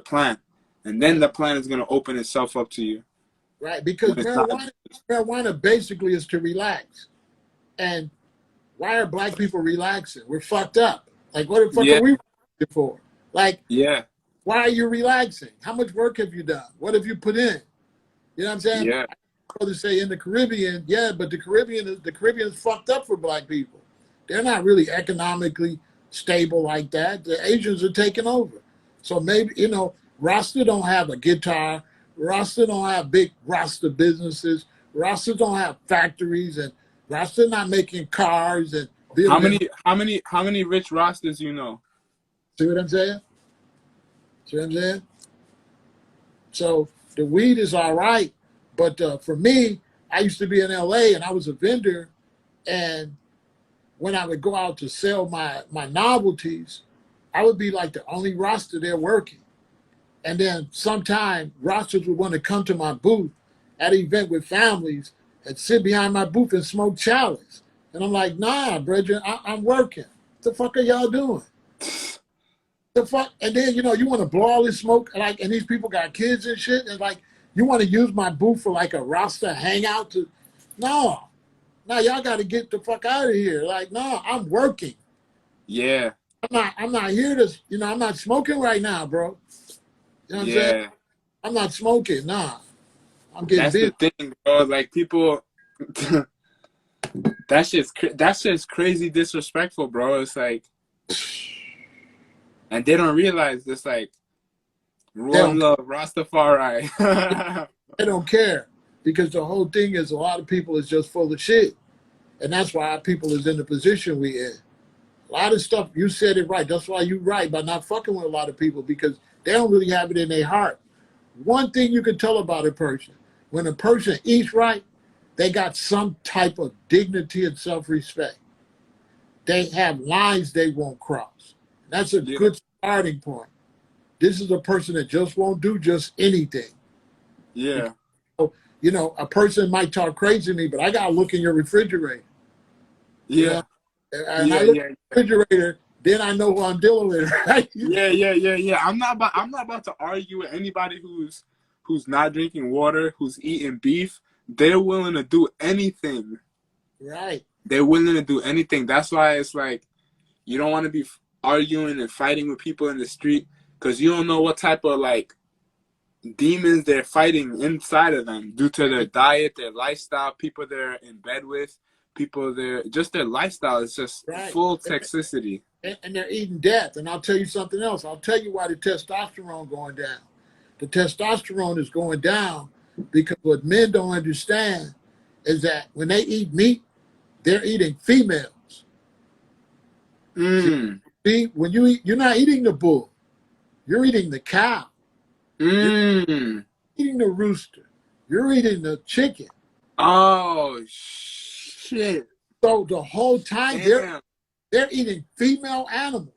plant, and then the plant is gonna open itself up to you Right, because when it's not. marijuana basically is to relax. And why are black people relaxing? We're fucked up. Like, what the fuck are Yeah, we relaxing for? Like, yeah, why are you relaxing? How much work have you done? What have you put in? You know what I'm saying? yeah, Brothers say in the Caribbean, yeah, but the Caribbean is fucked up for black people. They're not really economically stable like that. The Asians are taking over. So maybe, Rasta don't have a guitar. Rasta don't have big Rasta businesses. Rasta don't have factories, and Rasta not making cars and how building. many rich rosters you know? See what I'm saying? See what I'm saying? So the weed is all right. But for me, I used to be in LA and I was a vendor. And when I would go out to sell my novelties, I would be like the only roster there working. And then sometime rosters would want to come to my booth at an event with families and sit behind my booth and smoke chalice. And I'm like, nah, brethren, I'm working. What the fuck are y'all doing? The fuck? And then, you want to blow all this smoke, and these people got kids and shit, and like, you want to use my booth for like a roster hangout to, no. No, y'all got to get the fuck out of here. Like, no, I'm working. Yeah, I'm not here to, I'm not smoking right now, bro. You know what I'm saying? yeah. I'm not smoking. Nah, I'm getting That's the busy. thing, bro. Like, people, that's just crazy disrespectful, bro. It's like, and they don't realize it's like They one don't, love, Rastafari. they don't care because the whole thing is a lot of people is just full of shit. And that's why our people is in the position we in. A lot of stuff, you said it right. That's why you right by not fucking with a lot of people because they don't really have it in their heart. One thing you can tell about a person, when a person eats right, they got some type of dignity and self-respect. They have lines they won't cross. That's a Yeah, good starting point. This is a person that just won't do just anything. yeah, you know, a person might talk crazy to me, but I got to look in your refrigerator. You Yeah. know, and I Yeah. look Yeah. at the refrigerator, then I know who I'm dealing with, right? Yeah. I'm not about to argue with anybody who's not drinking water, who's eating beef. They're willing to do anything. Right. They're willing to do anything. That's why it's like you don't want to be arguing and fighting with people in the street because you don't know what type of like demons they're fighting inside of them due to their diet, their lifestyle, people they're in bed with, people they're just their lifestyle is just Right. full toxicity. And they're eating death. And I'll tell you something else. I'll tell you why the testosterone going down. The testosterone is going down because what men don't understand is that when they eat meat, they're eating females. Mm. See, when you eat, you're not eating the bull. You're eating the cow. You're Mm. eating the rooster. You're eating the chicken. Oh shit. So the whole time Damn. they're eating female animals.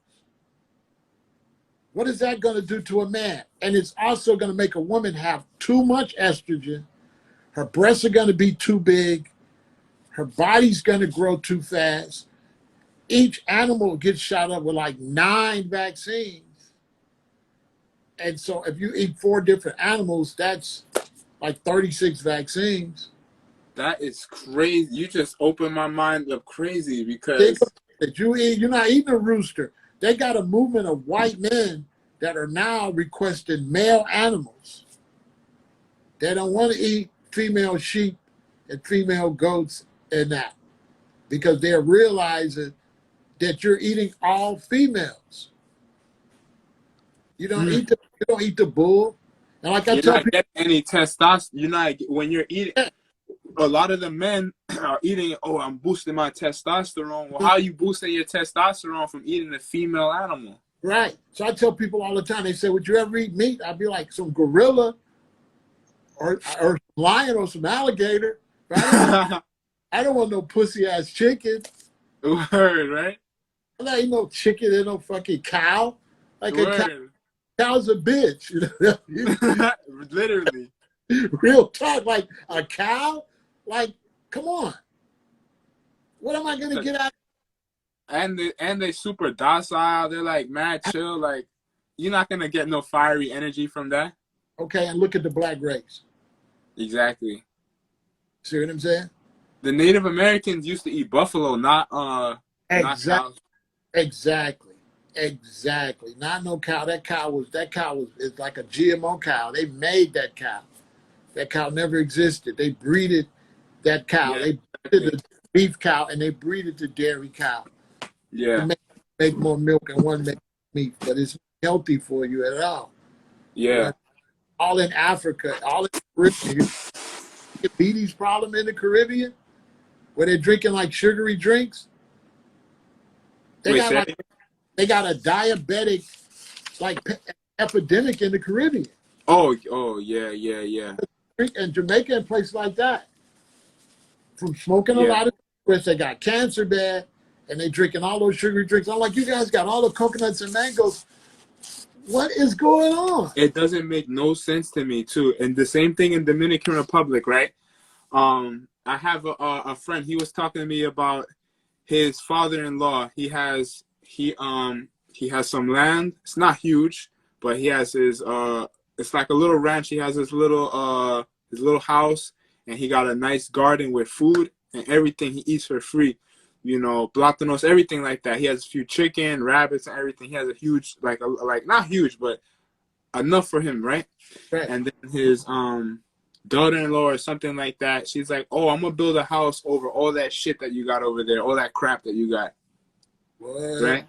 What is that going to do to a man? And it's also going to make a woman have too much estrogen. Her breasts are going to be too big. Her body's going to grow too fast. Each animal gets shot up with like 9 vaccines. And so if you eat 4 different animals, that's like 36 vaccines. That is crazy. You just opened my mind up crazy Think because about it. You're not eating a rooster. They got a movement of white men that are now requesting male animals. They don't want to eat female sheep and female goats and that because they're realizing that you're eating all females. You don't eat the bull. And like I you're tell not people, getting any testosterone. You're not when you're eating. A lot of the men are eating. Oh, I'm boosting my testosterone. Well, how are you boosting your testosterone from eating a female animal? right. So I tell people all the time, they say, would you ever eat meat? I'd be like, some gorilla or some lion or some alligator. But I don't want no pussy ass chicken. Word, right? I'm not eating no chicken and no fucking cow. Like a Word. cow's a bitch. Literally. Real talk. Like a cow? Like, come on. What am I gonna get out? And they super docile. They're like mad chill. Like you're not gonna get no fiery energy from that. Okay, and look at the black race. Exactly. See what I'm saying? The Native Americans used to eat buffalo, not Exactly. cows. Exactly. Not no cow. That cow was it's like a GMO cow. They made that cow. That cow never existed. They breeded that cow. Yeah, They breeded exactly. the beef cow and they breeded the dairy cow. Yeah. To make more milk and one make meat, but it's not healthy for you at all. Yeah. All in Africa, all in the Caribbean. Diabetes problem in the Caribbean, where they're drinking like sugary drinks. They Wait, got like they got a diabetic like epidemic in the Caribbean. oh, yeah. And Jamaica and places like that. From smoking a Yeah. lot of cigarettes, they got cancer bad, and they drinking all those sugary drinks. I'm like, you guys got all the coconuts and mangoes. What is going on? It doesn't make no sense to me too. And the same thing in Dominican Republic, right? I have a friend. He was talking to me about his father-in-law. He has some land. It's not huge, but he has his it's like a little ranch. He has his little house, and he got a nice garden with food and everything. He eats for free, you know, plátanos, everything like that. He has a few chicken, rabbits, and everything. He has a huge like not huge, but enough for him, right? Right. And then his daughter-in-law or something like that, she's like, oh, I'm gonna build a house over all that shit that you got over there, all that crap that you got. What? Right?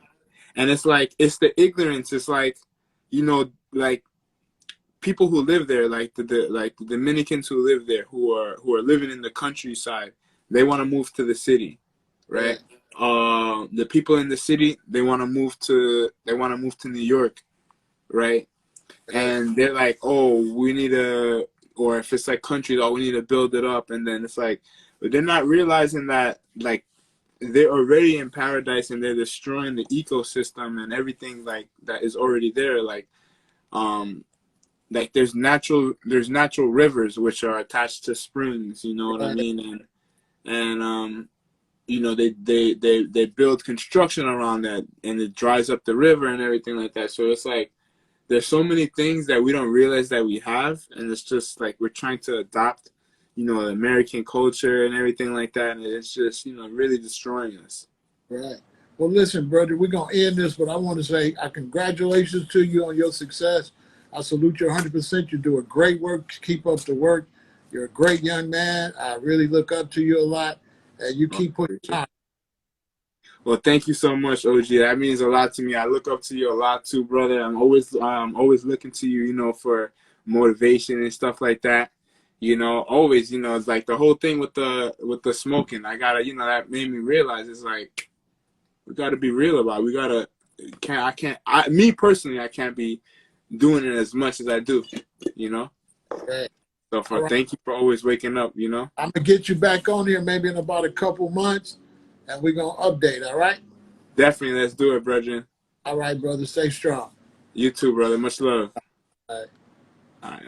And it's like, it's the ignorance. It's like, you know, like people who live there, like the Dominicans who live there, who are living in the countryside, they want to move to the city, right? The people in the city, they want to move to New York, right? And they're like, oh, we need to, or if it's like countries, oh, we need to build it up. And then it's like, but they're not realizing that, like, they're already in paradise and they're destroying the ecosystem and everything like that is already there. Like, like there's natural rivers which are attached to springs. You know what I Right. mean? And you know, they build construction around that, and it dries up the river and everything like that. So it's like there's so many things that we don't realize that we have, and it's just like we're trying to adopt, you know, American culture and everything like that, and it's just, you know, really destroying us. Right. Well, listen, brother, we're going to end this, but I want to say congratulations to you on your success. I salute you 100%. You're doing great work. Keep up the work. You're a great young man. I really look up to you a lot, and you Oh, keep pushing on. well, thank you so much, OG. That means a lot to me. I look up to you a lot too, brother. I'm always looking to you, you know, for motivation and stuff like that. You know, always, you know, it's like the whole thing with the smoking. I gotta, you know, that made me realize it's like we gotta be real about it. We gotta me personally, I can't be doing it as much as I do, you know. Right. So All right. thank you for always waking up, you know. I'm going to get you back on here maybe in about a couple months, and we're going to update, all right? Definitely, let's do it, brethren. All right, brother. Stay strong. You too, brother. Much love. All right. All right.